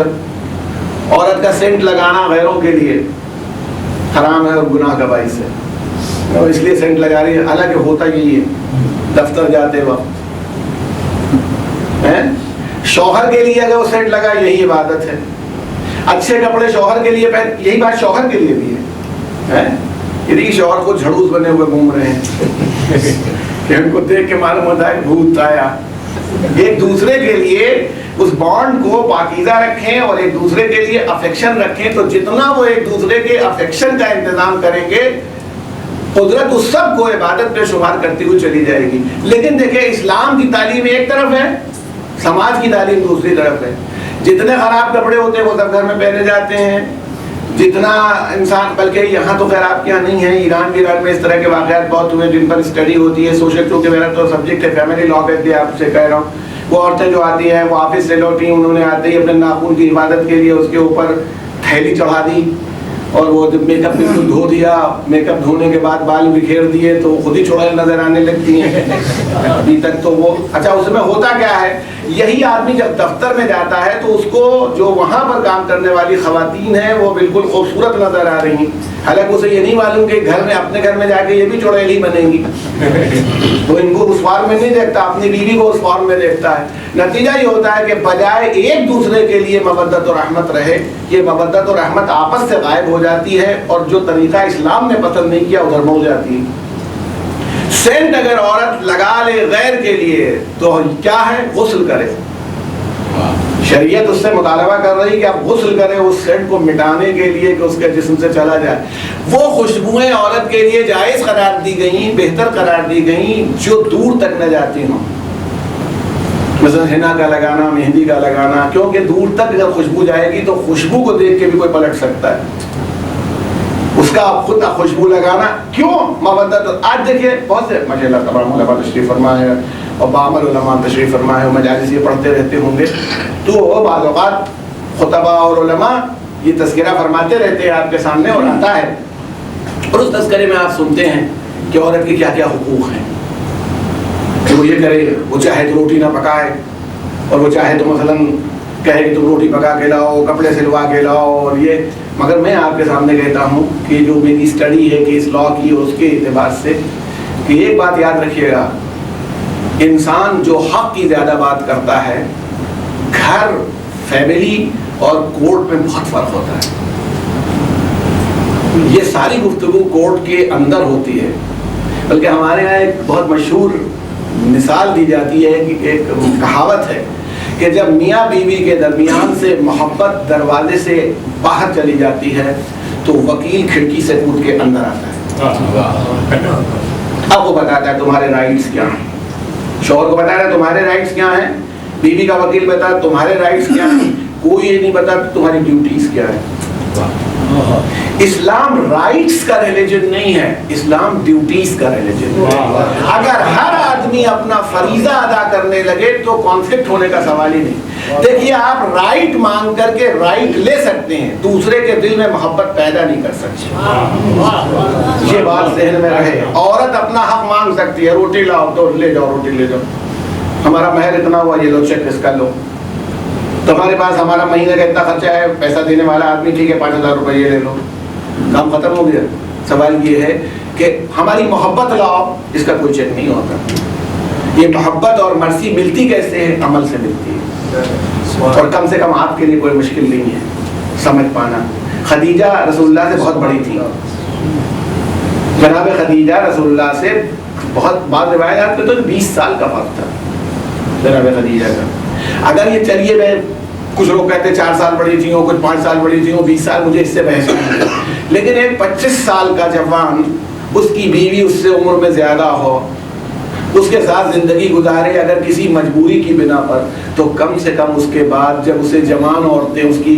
عورت کا سینٹ لگانا غیروں کے لیے حرام ہے اور گناہ کا باعث ہے، اور اس لیے سینٹ لگا رہی ہے، حالانکہ ہوتا یہی ہے. دفتر جاتے وقت شوہر کے لیے اگر وہ سینٹ لگا یہی عبادت ہے. اچھے کپڑے شوہر کے لیے پہن، یہی بات شوہر کے لیے بھی ہے. یعنی شوہر کو جھڑوس بنے ہوئے گھوم رہے ہیں کہ ان کو دیکھ کے معلوم ہوتا ہے بھوت آیا. ایک دوسرے کے لیے اس بانڈ کو پاکیزہ رکھیں اور ایک دوسرے کے لیے افیکشن رکھیں، تو جتنا وہ ایک دوسرے کے افیکشن کا انتظام کریں گے قدرت اس سب کو عبادت پہ شمار کرتی ہوئی چلی جائے گی. لیکن دیکھیں اسلام کی تعلیم ایک طرف ہے، سماج کی تعلیم دوسری طرف ہے. جتنے خراب کپڑے ہوتے ہیں وہ سب گھر میں پہنے جاتے ہیں، جتنا انسان، بلکہ یہاں تو خیر آپ کے یہاں نہیں ہے، ایران میں اس طرح کے واقعات بہت ہوئے جن پر اسٹڈی ہوتی ہے. سوشل، چونکہ میرا تو سبجیکٹ ہے فیملی لا پہ آپ سے کہہ رہا ہوں. وہ عورتیں جو آتی ہیں وہ آفس سے لوٹی، انہوں نے آتے ہی اپنے ناخن کی حفاظت کے لیے اس کے اوپر تھیلی چڑھا دی اور وہ جب میک اپ بالکل دھو دیا، میک اپ دھونے کے بعد بال بکھیر دیے تو خود ہی چھوڑے نظر آنے لگتی ہیں. ابھی تک تو وہ اچھا، اس میں ہوتا کیا ہے، یہی آدمی جب دفتر میں جاتا ہے تو اس کو جو وہاں پر کام کرنے والی خواتین ہیں وہ بالکل خوبصورت نظر آ رہی ہیں، حالانکہ اسے یہ نہیں معلوم کہ گھر میں اپنے گھر میں جا کے یہ بھی چڑیلی بنیں گی. وہ ان کو اس فارم میں نہیں دیکھتا، اپنی بیوی کو اس فارم میں دیکھتا ہے. نتیجہ یہ ہوتا ہے کہ بجائے ایک دوسرے کے لیے مودت و رحمت رہے، یہ مودت و رحمت آپس سے غائب ہو جاتی ہے اور جو طریقہ اسلام نے پسند نہیں کیا ادھر مڑ جاتی ہے. سینٹ اگر عورت لگا لے غیر کے لیے تو کیا ہے، غسل کرے. شریعت اس سے مطالبہ کر رہی کہ آپ غسل کریں اس سینٹ کو مٹانے کے لیے کہ اس کے جسم سے چلا جائے. وہ خوشبوئیں عورت کے لیے جائز قرار دی گئیں، بہتر قرار دی گئیں جو دور تک نہ جاتی ہوں. مثلا حنا کا لگانا، مہندی کا لگانا، کیونکہ دور تک اگر خوشبو جائے گی تو خوشبو کو دیکھ کے بھی کوئی پلٹ سکتا ہے. اس کا خود خوشبو لگانا کیوں مودت. آج دیکھیے بہت سے ماشاءاللہ تمام علماء تشریف فرما ہے اور بعمل علماء تشریف فرما ہے، مجالس یہ پڑھتے رہتے ہوں گے تو بعض اوقات خطبہ اور علماء یہ تذکرہ فرماتے رہتے ہیں آپ کے سامنے اور آتا ہے، اور اس تذکرے میں آپ سنتے ہیں کہ عورت کے کیا کیا حقوق ہیں. کہ وہ یہ کرے، وہ چاہے تو روٹی نہ پکائے، اور وہ چاہے تو مثلاً کہے کہ تم روٹی پکا کے لاؤ، کپڑے سلوا کے لاؤ، اور یہ. مگر میں آپ کے سامنے کہتا ہوں کہ جو میری اسٹڈی ہے کہ اس لا کی اور اس کے اعتبار سے، کہ ایک بات یاد رکھیے گا، انسان جو حق کی زیادہ بات کرتا ہے فیملی اور کورٹ میں بہت فرق ہوتا ہے. یہ ساری گفتگو کورٹ کے اندر ہوتی ہے. بلکہ ہمارے یہاں ایک بہت مشہور مثال دی جاتی ہے کہ ایک کہاوت ہے کہ جب میاں بیوی کے درمیان سے محبت دروازے سے باہر چلی جاتی ہے تو وکیل کھڑکی سے کود کے اندر آتا ہے. اب وہ بتاتا ہے تمہارے رائٹس کیا ہیں. شوہر کو بتا رہا ہے تمہارے رائٹس کیا ہیں, بیوی کا وکیل بتا ہے تمہارے رائٹس کیا ہیں. کوئی یہ نہیں بتا تمہاری ڈیوٹیز کیا ہے. اسلام رائٹس کا ریلیجن نہیں ہے, اسلام ڈیوٹیز کا ریلیجن ہے. اگر ہر آدمی اپنا فریضہ ادا کرنے لگے تو کانفلکٹ ہونے کا سوال ہی نہیں. دیکھیے آپ رائٹ مانگ کر کے رائٹ لے سکتے ہیں, دوسرے کے دل میں محبت پیدا نہیں کر سکتے. یہ بات ذہن میں رہے. عورت اپنا حق مانگ سکتی ہے, روٹی لاؤ تو لے جاؤ, روٹی لے جاؤ, ہمارا مہر اتنا ہوا یہ لو چیک اس کا لو, تمہارے پاس ہمارا مہینے کا اتنا خرچہ ہے, پیسہ دینے والا آدمی ٹھیک ہے 5,000 روپئے یہ لے لو, کام ختم ہو گیا. سوال یہ ہے کہ ہماری محبت لاؤ, اس کا کوئی چیک نہیں ہوتا. یہ محبت اور مرضی ملتی کیسے ہے؟ عمل سے ملتی ہے. اور کم سے کم آپ کے لیے کوئی مشکل نہیں ہے سمجھ پانا. خدیجہ رسول اللہ سے بہت بڑی تھی. جناب خدیجہ رسول اللہ سے بہت, بعض روایات میں تو 20 سال کا فرق تھا جناب خدیجہ کا. اگر یہ چلیے میں کچھ لوگ کہتے 4 سال بڑی تھی ہوں, کچھ 5 سال بڑی تھی ہوں, 20 سال, مجھے اس سے بحث نہیں. لیکن ایک 25 سال کا جوان, اس کی بیوی اس سے عمر میں زیادہ ہو, اس کے ساتھ زندگی گزارے اگر کسی مجبوری کی بنا پر, تو کم سے کم اس کے بعد جب اسے جوان عورتیں اس کی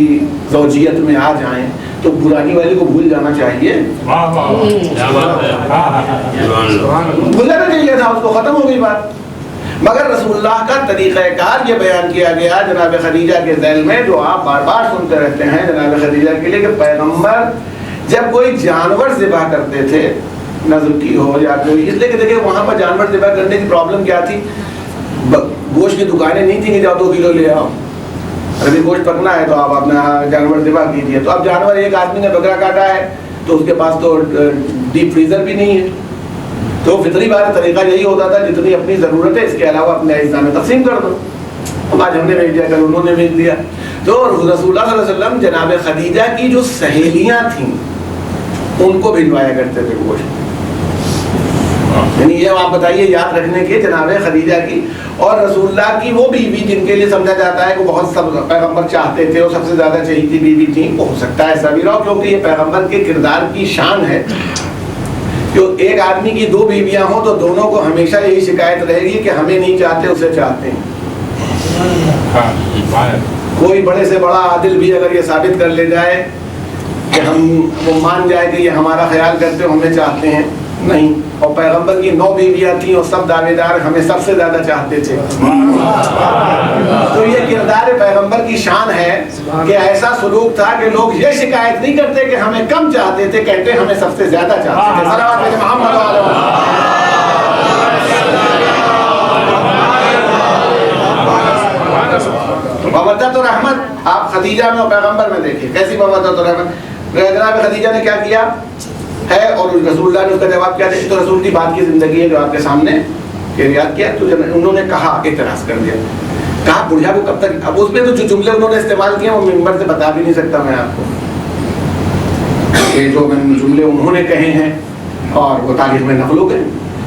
زوجیت میں آ جائیں تو پرانی والی کو بھول جانا چاہیے. بھول جانا چاہیے تھا, اس کو ختم ہو گئی بات. مگر رسول اللہ کا طریقہ کار یہ بیان کیا گیا جناب خدیجہ کے ذیل میں, جو آپ بار بار سنتے رہتے ہیں جناب خدیجہ کے لیے, کہ پیغمبر جب کوئی جانور ذبح کرتے تھے, نظر کی ہو یا کوئی, اس لیے کہ دیکھیں وہاں پر جانور ذبح کرنے کی پرابلم کیا تھی, گوشت کی دکانیں نہیں تھیں کہ جاؤ 2 کلو لے آؤ, ابھی گوشت پکنا ہے تو آپ اپنا جانور ذبح کیجیے. تو اب جانور ایک آدمی نے بکرا کاٹا ہے تو اس کے پاس تو ڈیپ فریزر بھی نہیں ہے, تو فطری بات طریقہ یہی ہوتا تھا جتنی اپنی ضرورت ہے اس کے علاوہ اپنے اجزاء میں تقسیم کر دو. اب آج ہم نے بھیج دیا, کل انہوں نے بھیج دیا. تو رسول اللہ صلی اللہ علیہ وسلم جناب خدیجہ کی جو سہیلیاں تھیں ان کو بھجوایا کرتے تھے گوشت. یعنی یہ آپ بتائیے یاد رکھنے کے جناب خدیجہ کی اور رسول اللہ کی وہ بیوی جن کے لیے سمجھا جاتا ہے کہ بہت سب پیغمبر چاہتے تھے اور سب سے زیادہ چہیتی بیوی تھی. ہو سکتا ہے ایسا بھی رہو, کیونکہ یہ پیغمبر کے کردار کی شان ہے کہ ایک آدمی کی 2 بیویاں ہوں تو دونوں کو ہمیشہ یہی شکایت رہے گی کہ ہمیں نہیں چاہتے اسے چاہتے ہیں. کوئی بڑے سے بڑا عادل بھی اگر یہ ثابت کر لے جائے کہ وہ مان جائے کہ یہ ہمارا خیال کرتے ہو ہمیں چاہتے ہیں, نہیں. اور پیغمبر کی 9 بیویاں تھیں اور سب دعوے دار ہمیں سب سے زیادہ چاہتے تھے. تو یہ کردار پیغمبر کی شان ہے کہ ایسا سلوک تھا کہ لوگ یہ شکایت نہیں کرتے کہ ہمیں کم چاہتے تھے, کہتے ہمیں سب سے زیادہ چاہتے تھے. صلوات محمد مودت و رحمت آپ خدیجہ میں اور پیغمبر میں دیکھیں کیسی مودت و رحمت. جناب خدیجہ نے کیا کیا ہے اور رسول اللہ نے اس کا جواب کیا دیا. تو رسول کی بات کی زندگی ہے جو آپ کے سامنے یاد کیا. تو انہوں نے کہا, اعتراض کر دیا, کہا بڑھیا کو کب تک. اب اس میں تو جو جملے انہوں نے استعمال کیے وہ ممبر سے بتا بھی نہیں سکتا میں آپ کو, کہ جو جملے انہوں نے کہے ہیں اور وہ تاریخ میں نقل ہو گئے.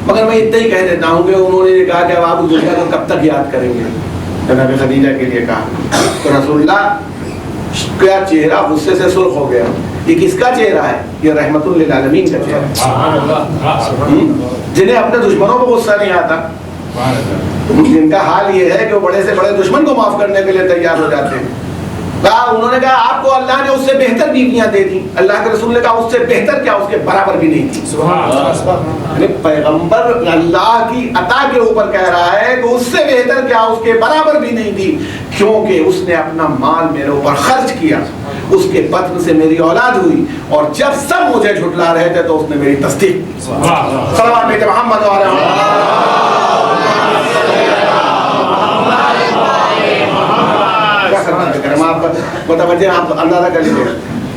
مگر میں اتنا ہی کہہ دیتا ہوں کہ انہوں نے یہ کہا کہ اب آپ اس دنیا کو کب تک یاد کریں گے. جناب خدیجہ کے لیے کہا تو رسول اللہ کا چہرہ غصے سے سرخ ہو گیا. یہ کس کا چہرہ ہے؟ یہ رحمت للعالمین کا چہرہ ہے, جنہیں اپنے دشمنوں کو غصہ نہیں آتا, جن کا حال یہ ہے کہ وہ بڑے سے بڑے دشمن کو معاف کرنے کے لیے تیار ہو جاتے ہیں. انہوں نے کہا آپ کو اللہ نے اس سے بہتر بیویاں دے دی. اللہ کے رسول نے کہا اس سے بہتر کیا, اس کے برابر بھی نہیں تھی. پیغمبر اللہ کی عطا کے اوپر کہہ رہا ہے کہ اس سے بہتر کیا, اس کے برابر بھی نہیں تھی, کیونکہ اس نے اپنا مال میرے اوپر خرچ کیا, اس کے بطن سے میری اولاد ہوئی, اور جب سب مجھے جھٹلا رہے تھے تو اس نے میری تصدیق کی. صلوات محمد متوجہ آپ اندازہ کر لیجیے.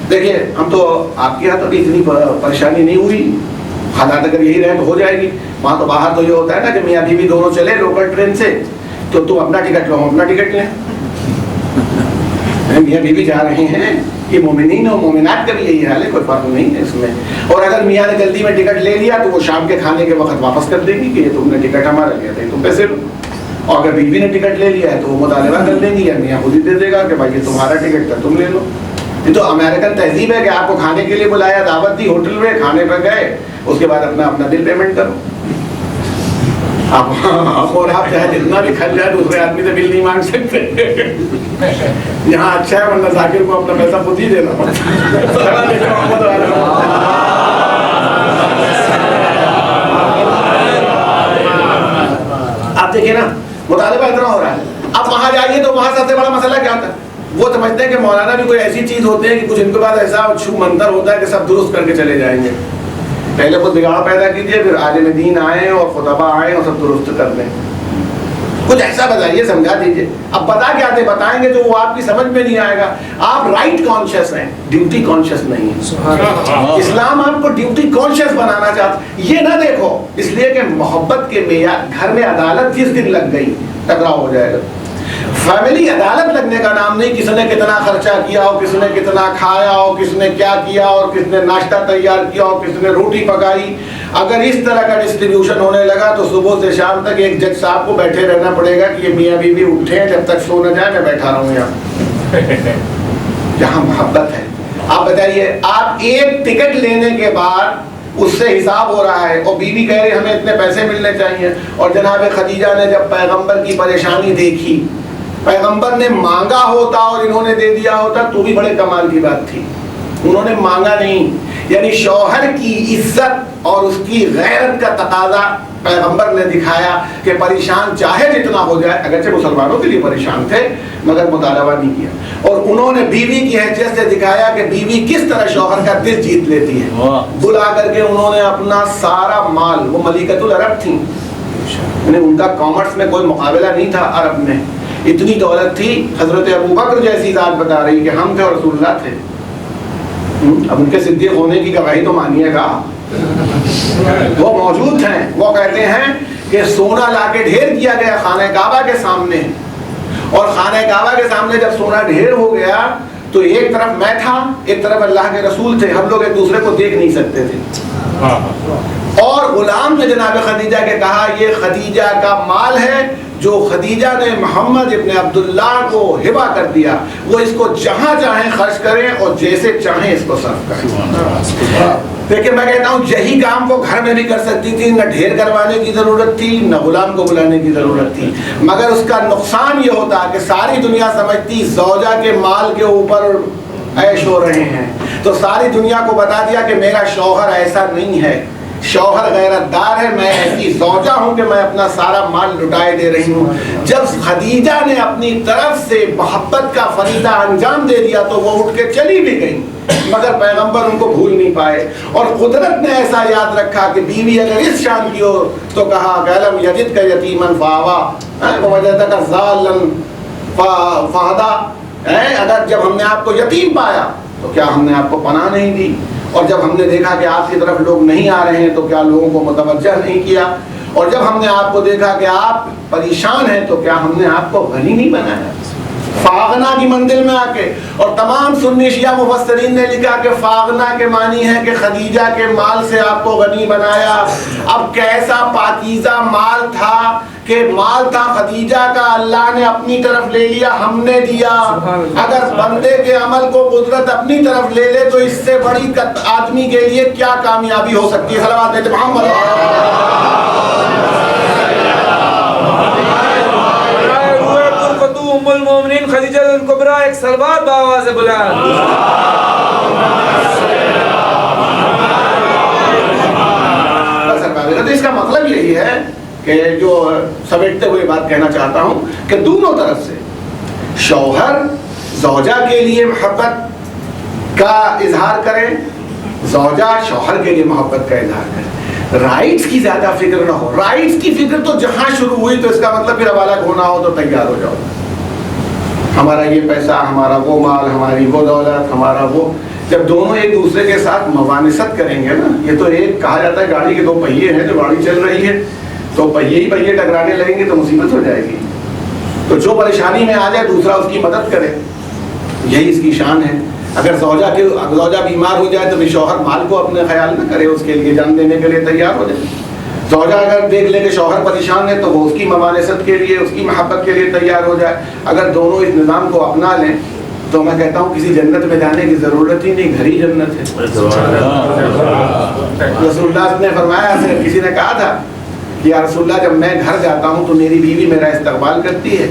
دیکھیے ہم تو آپ کے یہاں تو اتنی پریشانی نہیں ہوئی, حالات اگر یہی رہے تو ہو جائے گی. وہاں تو باہر تو یہ ہوتا ہے نا کہ میاں بیوی دونوں چلے لوکل ٹرین سے, تو تم اپنا ٹکٹ لو, ہم اپنا ٹکٹ لیں. میاں بیوی جا رہے ہیں، یہ مومنین اور مومنات کا بھی یہی حال ہے، کوئی فرق نہیں ہے اس میں. اور اگر میاں نے جلدی میں ٹکٹ لے لیا تو وہ شام کے کھانے کے وقت واپس کر دے گی کہ یہ تم نے ٹکٹ ہمارا لیا تھا، تم پیسے لو. اور اگر بیوی نے ٹکٹ لے لیا ہے تو وہ مطالبہ کر دیں گی یا میاں خود ہی دے دے گا کہ بھائی یہ تمہارا ٹکٹ تھا تم لے لو. یہ تو امریکن تہذیب ہے کہ آپ کو کھانے کے لیے بلایا، دعوت دی، ہوٹل میں کھانے پر گئے، اس کے بعد اپنا بل پیمنٹ کرو. اور آپ چاہے جتنا بھی کھل جائے دوسرے آدمی سے بل نہیں مانگ سکتے. یہاں اچھا ہے، ورنہ ذاکر کو اپنا پیسہ خود ہی دینا پڑتا. آپ دیکھیں نا مطالبہ اتنا ہو رہا ہے. اب وہاں جائیے تو وہاں سب سے بڑا مسئلہ کیا ہوتا ہے؟ وہ سمجھتے ہیں کہ مولانا بھی کوئی ایسی چیز ہوتے ہیں کہ کچھ ان کے بعد ایسا چھو منتر ہوتا ہے کہ سب درست کر کے چلے جائیں گے. پہلے خود بگاڑ پیدا کیجیے، پھر عالم دین آئے اور خطبہ آئے اور سب درست کر دیں. کچھ ایسا بتائیے، سمجھا دیجیے. اب بتا کیا تھے بتائیں گے جو وہ آپ کی سمجھ میں نہیں آئے گا. آپ رائٹ کانشیس ہیں، ڈیوٹی کانشیس نہیں ہے. اسلام آپ کو ڈیوٹی کانشیس بنانا چاہتا ہے. یہ نہ دیکھو اس لیے کہ محبت کے معیار، گھر میں عدالت جس دن لگ گئی ٹکراؤ ہو جائے گا. فیملی عدالت لگنے کا نام نہیں. کس نے کتنا خرچہ کیا ہو، کس نے کتنا کھایا ہو، کس نے کیا کیا اور کس نے ناشتہ تیار کیا ہو، کس نے روٹی پکائی. اگر اس طرح کا ڈسٹریبیوشن ہونے لگا تو صبح سے شام تک ایک جج صاحب کو بیٹھے رہنا پڑے گا کہ یہ میاں بیوی اٹھیں، جب تک سو نہ جائے میں بیٹھا رہوں یہاں. جہاں محبت ہے. آپ بتائیے، آپ ایک ٹکٹ لینے کے بعد اس سے حساب ہو رہا ہے اور بیوی کہہ رہی ہمیں اتنے پیسے ملنے چاہیے. اور جناب خدیجہ نے جب پیغمبر کی پریشانی دیکھی، پیغمبر نے مانگا ہوتا اور انہوں نے دے دیا ہوتا تو بھی بڑے کمال کی بات تھی. انہوں نے مانگا نہیں. یعنی شوہر کی عزت اور اس کی غیرت کا تقاضا پیغمبر نے دکھایا کہ پریشان چاہے جتنا ہو جائے، اگرچہ مسلمانوں کے لیے پریشان تھے مگر مطالبہ نہیں کیا. اور انہوں نے بیوی کی حیثیت سے دکھایا کہ بیوی کس طرح شوہر کا دل جیت لیتی ہے. بلا کر کے انہوں نے اپنا سارا مال، وہ ملکۃ العرب تھیں، ان کا کامرس میں کوئی مقابلہ نہیں تھا عرب میں، اتنی دولت تھی. حضرت ابوبکر جیسی ذات بتا رہی کہ ہم تھے اور رسول اللہ تھے. اب ان کے صدیق ہونے کی گواہی تو مانیے گا. وہ موجود ہیں، وہ کہتے ہیں کہ سونا لا کے ڈھیر کیا گیا خانہ کعبہ کے سامنے، اور خانہ کعبہ کے سامنے جب سونا ڈھیر ہو گیا تو ایک طرف میں تھا، ایک طرف اللہ کے رسول تھے. ہم لوگ ایک دوسرے کو دیکھ نہیں سکتے تھے. اور غلام نے جناب خدیجہ کے کہا یہ خدیجہ کا مال ہے جو خدیجہ نے محمد ابن عبداللہ کو ہبہ کر دیا، وہ اس کو جہاں چاہیں خرچ کریں اور جیسے چاہیں اس کو صرف کریں. لیکن میں کہتا ہوں یہی کام وہ گھر میں بھی کر سکتی تھی. نہ ڈھیر کروانے کی ضرورت تھی، نہ غلام کو بلانے کی ضرورت تھی. مگر اس کا نقصان یہ ہوتا کہ ساری دنیا سمجھتی زوجہ کے مال کے اوپر عیش ہو رہے ہیں، تو ساری دنیا کو بتا دیا کہ میرا شوہر ایسا نہیں ہے، شوہر غیرت دار ہے، میں ایسی زوجہ ہوں کہ میں اپنا سارا مال لٹائے دے رہی ہوں. جب خدیجہ نے اپنی طرف سے محبت کا فریضہ انجام دے دیا تو وہ اٹھ کے چلی بھی گئی، مگر پیغمبر ان کو بھول نہیں پائے. اور قدرت نے ایسا یاد رکھا کہ بیوی اگر اس شان کی ہو تو کہا غلم یجد کا یتیما فآوا ووجدک ضالا فہدی. اگر جب ہم نے آپ کو یتیم پایا تو کیا ہم نے آپ کو پناہ نہیں دی، اور جب ہم نے دیکھا کہ آپ کی طرف لوگ نہیں آ رہے ہیں تو کیا لوگوں کو متوجہ نہیں کیا، اور جب ہم نے آپ کو دیکھا کہ آپ پریشان ہیں تو کیا ہم نے آپ کو غنی نہیں بنایا. فاغنا کی منزل میں آ کے، اور تمام سنی شیعہ مفسرین نے لکھا کہ فاغنا کے معنی ہے کہ خدیجہ کے مال سے آپ کو غنی بنایا. اب کیسا پاکیزہ مال تھا کہ مال تھا خدیجہ کا، اللہ نے اپنی طرف لے لیا، ہم نے دیا. اگر بندے کے عمل کو قدرت اپنی طرف لے لے تو اس سے بڑی آدمی کے لیے کیا کامیابی ہو سکتی ہے. صلوات دیتے محمد. ام المومنین خدیجہ الکبریٰ ایک سلوات بآواز بلند. تو اس کا مطلب یہی ہے کہ جو سمیٹتے ہوئے بات کہنا چاہتا ہوں کہ دونوں طرف سے شوہر زوجہ کے لیے محبت کا اظہار کرے، زوجہ شوہر کے لیے محبت کا اظہار کرے. رائٹس کی زیادہ فکر نہ ہو. رائٹس کی فکر تو جہاں شروع ہوئی تو اس کا مطلب پھر اب الگ ہونا ہو تو تیار ہو جاؤ. ہمارا یہ پیسہ، ہمارا وہ مال، ہماری وہ دولت، ہمارا وہ. جب دونوں ایک دوسرے کے ساتھ موانست کریں گے نا، یہ تو ایک کہا جاتا ہے گاڑی کے دو پہیے ہیں، جو گاڑی چل رہی ہے تو پہیے ہی پہیے ٹکرانے لگیں گے تو مصیبت ہو جائے گی. تو جو پریشانی میں آ جائے دوسرا اس کی مدد کرے. یہی اس کی شان ہے. اگر زوجہ بیمار ہو جائے تو بھی شوہر مال کو اپنے خیال نہ کرے, اس کے لیے جان دینے کے لیے تیار ہو جائے. زوجہ اگر دیکھ لے کہ شوہر پریشان ہے تو وہ اس کی ممانست کے لیے, اس کی محبت کے لیے تیار ہو جائے. اگر دونوں اس نظام کو اپنا لیں تو میں کہتا ہوں کسی جنت میں جانے کی ضرورت ہی نہیں, گھر ہی جنت ہے. رسول اللہ نے فرمایا, کسی نے کہا تھا کہ یا رسول اللہ, جب میں گھر جاتا ہوں تو میری بیوی میرا استقبال کرتی ہے,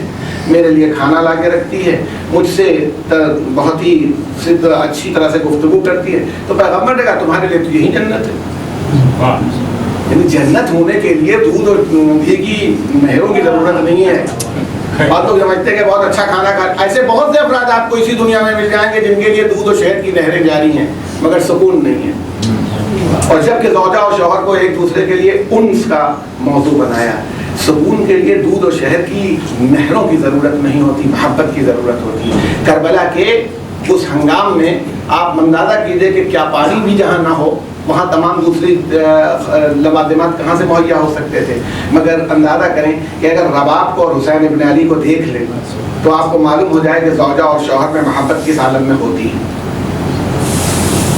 میرے لیے کھانا لا کے رکھتی ہے, مجھ سے بہت ہی اچھی طرح سے گفتگو کرتی ہے. تو پیغمبر نے کہا تمہارے لیے تو یہی جنت ہے. یعنی جنت ہونے کے لیے دودھ اور گھی کی نہروں کی ضرورت نہیں ہے. بات لوگ سمجھتے ہیں کہ بہت اچھا کھانا کھا, ایسے بہت سے افراد آپ کو اسی دنیا میں مل جائیں گے جن کے لیے دودھ اور شہد کی نہریں جاری ہیں مگر سکون نہیں ہے. اور جب کہ زوجہ اور شوہر کو ایک دوسرے کے لیے انس کا موضوع بنایا, سکون کے لیے دودھ اور شہد کی نہروں کی ضرورت نہیں ہوتی, محبت کی ضرورت ہوتی. کربلا کے اس ہنگام میں آپ اندازہ کیجئے کہ کیا پانی بھی جہاں نہ ہو وہاں تمام دوسری لوازمات کہاں سے مہیا ہو سکتے تھے. مگر اندازہ کریں کہ اگر رباب کو اور حسین ابن علی کو دیکھ لیں تو آپ کو معلوم ہو جائے کہ زوجہ اور شوہر میں محبت کس عالم میں ہوتی ہے.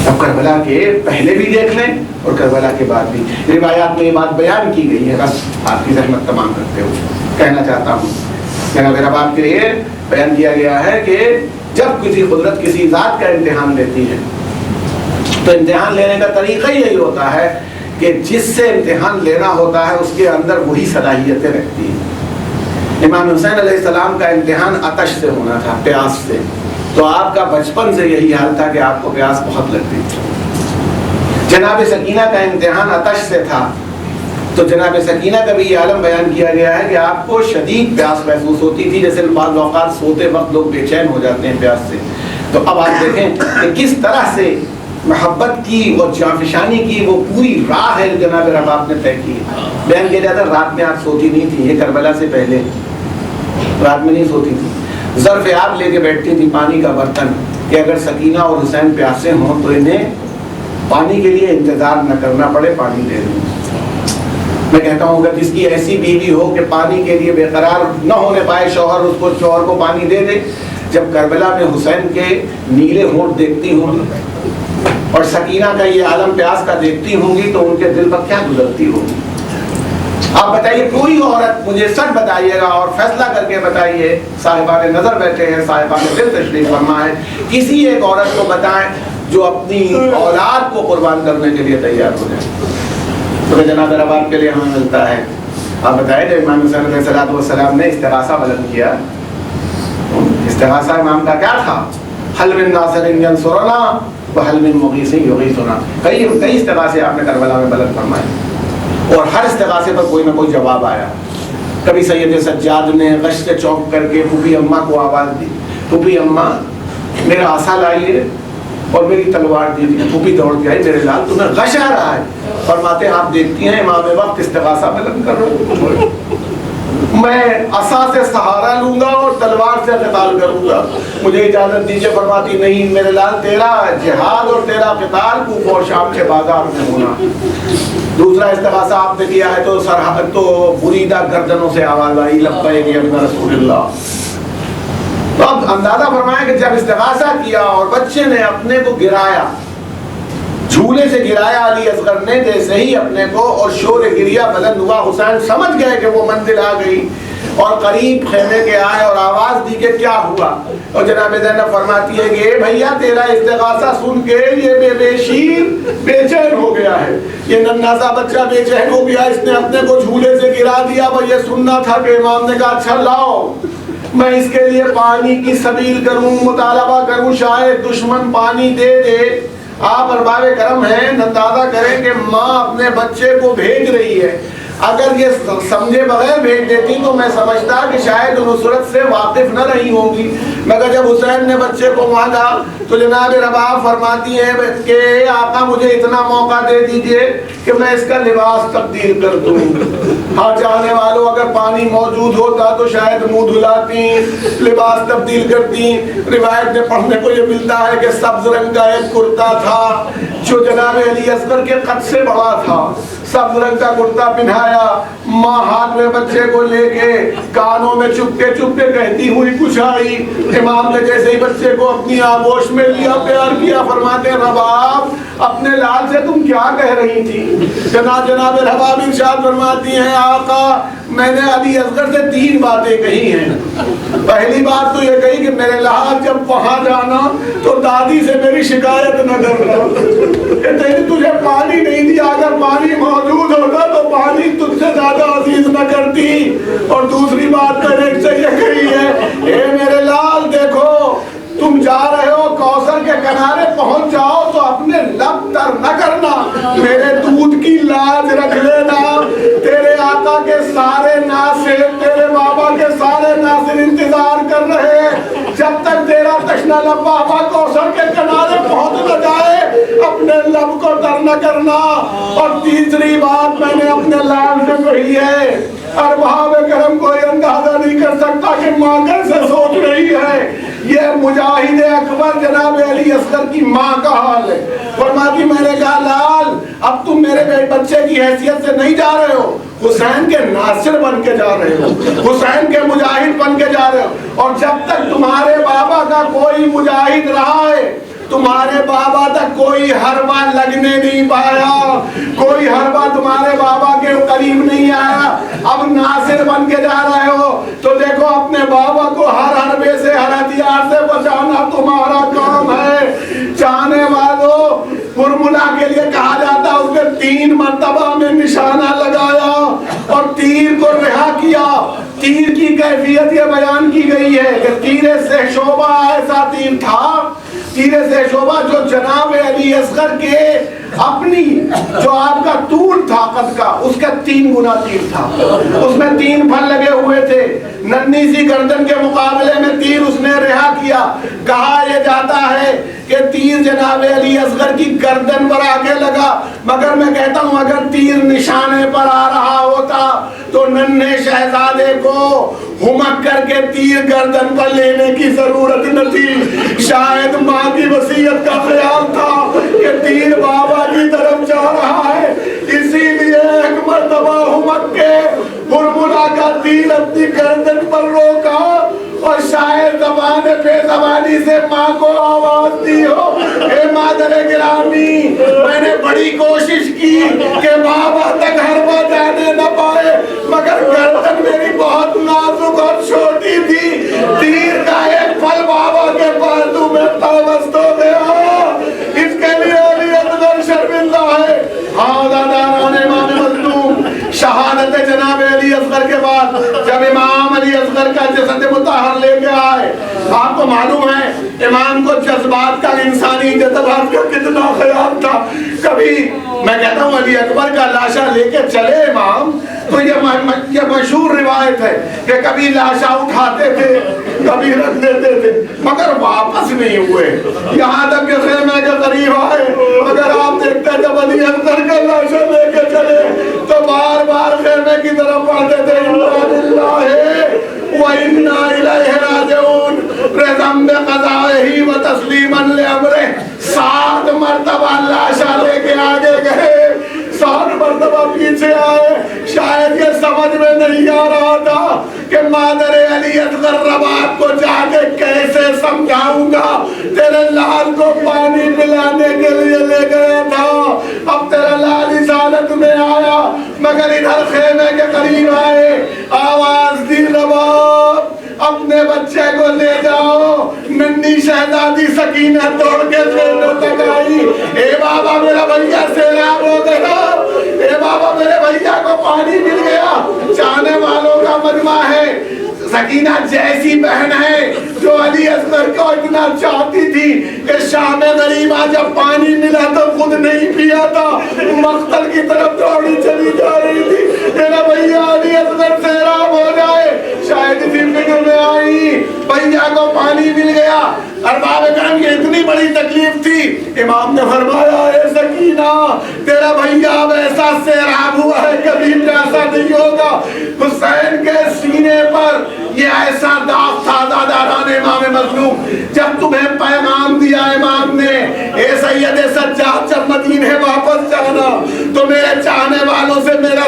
اب کربلا کے پہلے بھی دیکھ لیں اور کربلا کے بعد بھی. روایات میں یہ بات بیان کی گئی ہے, بس آپ کی زحمت تمام کرتے ہوئے کہنا چاہتا ہوں جناب رباب کے لیے بیان کیا گیا ہے کہ جب کسی قدرت کسی ذات کا امتحان لیتی ہے تو امتحان لینے کا طریقہ یہی ہوتا ہے کہ جس سے امتحان لینا ہوتا ہے اس کے اندر وہی صلاحیتیں رکھتی ہیں. امام حسین علیہ السلام کا امتحان آتش سے ہونا تھا, پیاس سے. تو آپ کا بچپن سے یہی حال تھا کہ آپ کو پیاس بہت لگتی تھی. جناب سکینہ کا امتحان آتش سے تھا تو جناب سکینہ کا بھی یہ عالم بیان کیا گیا ہے کہ آپ کو شدید پیاس محسوس ہوتی تھی, جیسے بعض اوقات سوتے وقت لوگ بے چین ہو جاتے ہیں پیاس سے. تو اب آپ دیکھیں کہ کس طرح سے محبت کی اور جانفشانی کی وہ پوری راہ ہے جناب رباب نے طے کی. بیان کیا جاتا ہے رات میں آپ سوتی نہیں تھی, یہ کربلا سے پہلے رات میں نہیں سوتی تھی. ظرف آب لے کے بیٹھتی تھی, پانی کا برتن, کہ اگر سکینہ اور حسین پیاسے ہوں تو انہیں پانی کے لیے انتظار نہ کرنا پڑے, پانی دے دوں. میں کہتا ہوں اگر جس کی ایسی بیوی ہو کہ پانی کے لیے بے قرار نہ ہونے پائے شوہر, اس کو شوہر کو پانی دے دے. جب کربلا میں حسین کے نیلے ہونٹ دیکھتی ہوں اور سکینہ کا یہ عالم پیاس کا دیکھتی ہوں گی تو ان کے دل پر کیا گزرتی ہوگی. آپ بتائیے, کوئی عورت مجھے سچ بتائیے گا اور فیصلہ کر کے بتائیے, صاحبان نظر بیٹھے ہیں, صاحبان دل تشریف فرما ہے, کسی ایک عورت کو بتائیں جو اپنی اولاد کو قربان کرنے کے لیے تیار ہو جائے. تو جناب رباب کے لیے ہمیں ملتا ہے. آپ بتائیں جب امام حسین علیہ السلام نے استغاثہ بلند کیا, استغاثہ امام کا کیا تھا؟ حل من ناصر ینصرنا وحل من مغیث یغیثنا. کئی استغاثے آپ نے کربلا میں بلند فرمائے اور ہر استغاثے پر کوئی نہ کوئی جواب آیا. کبھی سید سجاد نے غش سے چونک کر کے پھوپھی اماں کو آواز دی, پھوپھی اماں میرا عصا لائیے اور میری تلوار دی تھی. پھوپھی دوڑ کے آئی, میرے لال تمہیں غش آ رہا ہے. فرماتے ہیں آپ دیکھتی ہیں امام وقت استغاثہ بلند کر رہا ہوں, میں عصا سے سہارا لوں گا اور تلوار سے قتال کروں گا, مجھے اجازت دیجیے. فرماتی نہیں میرے لال, تیرا جہاد اور تیرا قتال کوفہ اور شام کے بازار میں ہونا. دوسرا استغاثہ آپ نے کیا ہے تو سرحد تو بریدہ گردنوں سے آواز آئی, لبیک یا رسول اللہ. تو اب اندازہ فرمائیں کہ جب استغاثہ کیا اور بچے نے اپنے کو گرایا, جھولے سے گرایا علی اصغر نے, جیسے ہی اپنے کو اور شور گریہ بلند ہوا, حسین سمجھ گئے کہ وہ منزل آ گئی اور قریب خیمے کے آئے اور آواز دی کہ کیا ہوا. اور جناب زینب فرماتی ہے کہ بھیا تیرا استغاثہ سن کے یہ بے شیر بے چین ہو گیا ہے, یہ ننھا سا بچہ بے چین ہو گیا, اس نے اپنے کو جھولے سے گرا دیا. وہ یہ سننا تھا کہ امام نے کہا اچھا لاؤ میں اس کے لیے پانی کی سبیل کروں, مطالبہ کروں, شاید دشمن پانی دے دے. آپ ارباب کرم ہیں, اندازہ کریں کہ ماں اپنے بچے کو بھیج رہی ہے. اگر یہ سمجھے بغیر بھیج دیتی تو میں سمجھتا کہ شاید نصرت سے واقف نہ رہی ہوں گی. مگر جب حسین نے بچے کو مانگا تو جناب رباب فرماتی ہیں کہ آقا مجھے اتنا موقع دے دیجئے کہ میں اس کا لباس تبدیل کر دوں. ہاں چاہنے والوں, اگر پانی موجود ہوتا تو شاید منہ دھلاتی, لباس تبدیل کرتی. روایت میں پڑھنے کو یہ ملتا ہے کہ سبز رنگ کا ایک کرتا تھا جو جناب علی اصغر کے قد سے بڑا تھا, سبز رنگ کا کرتا پہنایا، ماں ہاتھ میں بچے کو لے کے کانوں میں چپکے چپکے کہتی ہوئی کچھ آئی۔ امام نے جیسے ہی بچے کو اپنی آغوش میں لیا، پیار کیا، فرماتے ہیں رباب اپنے لال سے تم کیا کہہ رہی تھی؟ جناب رباب ارشاد فرماتی ہیں آقا میں نے علی اصغر سے 3 باتیں کہی ہیں۔ پہلی بات تو یہ کہی کہ میرے لال جب وہاں جانا تو دادی سے میری شکایت نہ کرنا کہ تجھے پانی نہیں دیا، اگر پانی موجود ہوتا تو پانی تجھ سے زیادہ عزیز نہ کرتی۔ اور دوسری بات میں نے سے یہ کہی ہے اے میرے لال دیکھو تم جا رہے ہو کوثر کے کنارے پہنچ جاؤ تو اپنے لب تر نہ کرنا، میرے دودھ کی لاج رکھ لینا، تیرے آقا کے سارے ناصر، تیرے بابا کے سارے ناصر انتظار کر رہے ہیں، جب تک تیرا تشنہ لب بابا کوثر کے کنارے پہنچ نہ جائے اپنے لب کو تر نہ کرنا۔ اور تیسری بات میں نے اپنے لال سے کہی ہے، ارباب کرم کوئی اندازہ نہیں کر سکتا کہ ماں کیسے سوچ رہی ہے۔ یہ مجاہد اکبر جناب علی اصغر کی ماں کا حال ہے۔ فرماتی میں نے کہا لال اب تم میرے بچے کی حیثیت سے نہیں جا رہے ہو، حسین کے ناصر بن کے جا رہے ہو، حسین کے مجاہد بن کے جا رہے ہو، اور جب تک تمہارے بابا کا کوئی مجاہد رہا ہے تمہارے بابا تک کوئی حربہ لگنے نہیں پایا، کوئی حربہ تمہارے بابا کے قریب نہیں آیا، اب ناصر بن کے جا رہے ہو تو دیکھو اپنے بابا کو ہر حربے سے ہر ہتھیار سے بچانا تمہارا کام ہے۔ چاہنے والوں فرمولا کے لیے کہا جاتا اس نے 3 مرتبہ میں نشانہ لگایا اور تیر کو رہا کیا۔ تیر کی کیفیت یہ بیان کی گئی ہے کہ تیر سے شعبہ ایسا تیر تھا، تیر سے شعبہ جو جناب علی اصغر کے اپنی جو آپ کا طول تھا قد کا اس کا 3 گنا تیر تھا، اس میں 3 پھل لگے ہوئے تھے، ننھی سی گردن کے مقابلے میں تیر اس نے رہا کیا۔ کہا یہ جاتا ہے کہ تیر جناب علی اصغر کی گردن پر آگے لگا، مگر میں کہتا ہوں اگر تیر نشانے پر آ رہا ہوتا تو ننھے شہزادے کو ہمک کر کے تیر گردن پر لینے کی ضرورت نہ تھی، شاید ماں کی وصیت کا خیال تھا کہ تیر بابا کی طرف جا رہا ہے، اسی لیے ایک مرتبہ ہمک کے فرمولا کا تیر اپنی گردن پر روکا اور شاید زبان پہ زبانی سے ماں کو آواز دی ہو اے مادر گرامی میں نے بڑی کوشش کی کہ بابا تک حربہ جانے نہ پائے، مگر گردن میری بہت نازک اور چھوٹی تھی، تیر کا ایک پھل بابا کے پالتو میں پیوست ہو گیا، اس کے لیے علی اصغر شرمندہ ہے۔ داران امام مظلوم شہادت جناب علی اصغر کے بعد جب امام علی اصغر کا جسد مطہر لے کے آئے، آپ کو معلوم ہے امام کو جذبات کا انسانی جذبات کا کتنا خیال تھا۔ کبھی میں کہتا ہوں علی اکبر کا لاشا لے کے چلے امام تو یہ مشہور روایت ہے کہ کبھی لاشا اٹھاتے تھے کبھی رکھ دیتے تھے مگر واپس نہیں ہوئے، یہاں تک کہ خیمے کے قریب آئے، مگر آپ دیکھتے ہیں جب علی اصغر کا لاشا لے کے چلے تو بار بار خیمے کی طرف پڑھتے تھے اِنَّا لِلَّهِ وَإِنَّا إِلَيْهِ رَاجِعُونَ رِضًا بِقَضَائِهِ وَتَسْلِيمًا لِأَمْرِهِ۔ 7 مرتبہ لاشا لے کے آگے گئے، 7 مرتبہ پیچھے آئے، شاید یہ سمجھ میں نہیں آ رہا تھا کہ مادر علی اصغر رباب کو جا کے کیسے سمجھاؤں گا، تیرے لال کو پانی پلانے کے لیے لے گیا تھا، اب تیرا لال اس حالت میں آیا، مگر ادھر خیمے کے قریب آئے، آواز دی رباب اپنے بچے کو لے جاؤ۔ ننھی شہزادی سکینہ دوڑ کے خیمے تک آئی، اے بابا میرا بھیا سیلاب ہو گیا، اے بابا میرے بھیا کو پانی مل گیا۔ چاہنے والوں کا مجمع ہے، سکینہ جیسی بہن ہے جو علی اصغر کو اتنا چاہتی تھی کہ شام غریبہ جب پانی ملا تو خود نہیں پیا تھا، مقتل کی طرف دوڑی چلی جا رہی تھی، میرا بھیا علی اصغر سیراب ہو جائے، شاید اسی فکر میں آئی، بھیا کو پانی مل گیا۔ ارباب کرم کی اتنی بڑی تکلیف تھی، امام نے فرمایا اے سکینہ تیرا بھیا اب ایسا سیراب ہوا ہے کبھی ایسا نہیں ہوگا۔ حسین کے سینے پر یہ ایسا داغ تھا داداران امام مظلوم، جب تمہیں پیغام دیا امام نے اے سید سجاد جب مدینے واپس جانا تو میرے چاہنے والوں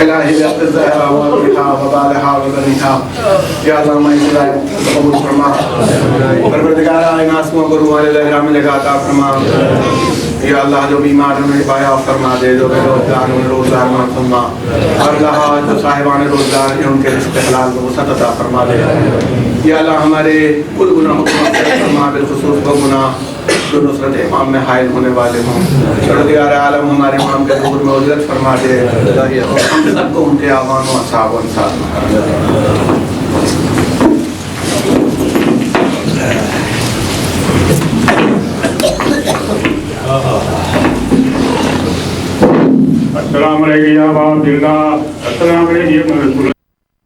الہی اپنے زہرا والبھا وبالہا وبنیہا یا اللہ میں خدای قبول فرما پروردگار آئین آسموں کو روح علیہ میں لگا عطا فرما یا اللہ جو بیمار انہیں بایا فرما دے جو بے روزگار انہیں روزگار مان فرما اور اللہ جو صاحبان روزگار ہیں ان کے رزق حلال کو وسعت عطا فرما دے یا اللہ ہمارے کل گناہوں کو معاف فرما بالخصوص وہ گناہ جو نصرت امام میں حائل ہونے والے ہوں پروردگار عالم ہمارے امام کے ظہور میں عزت فرما دے ہم سب کو ان کے آوان و اصحاب و انصار السلام علیکم یا باب اللہ، السلام علیکم یا رسول اللہ۔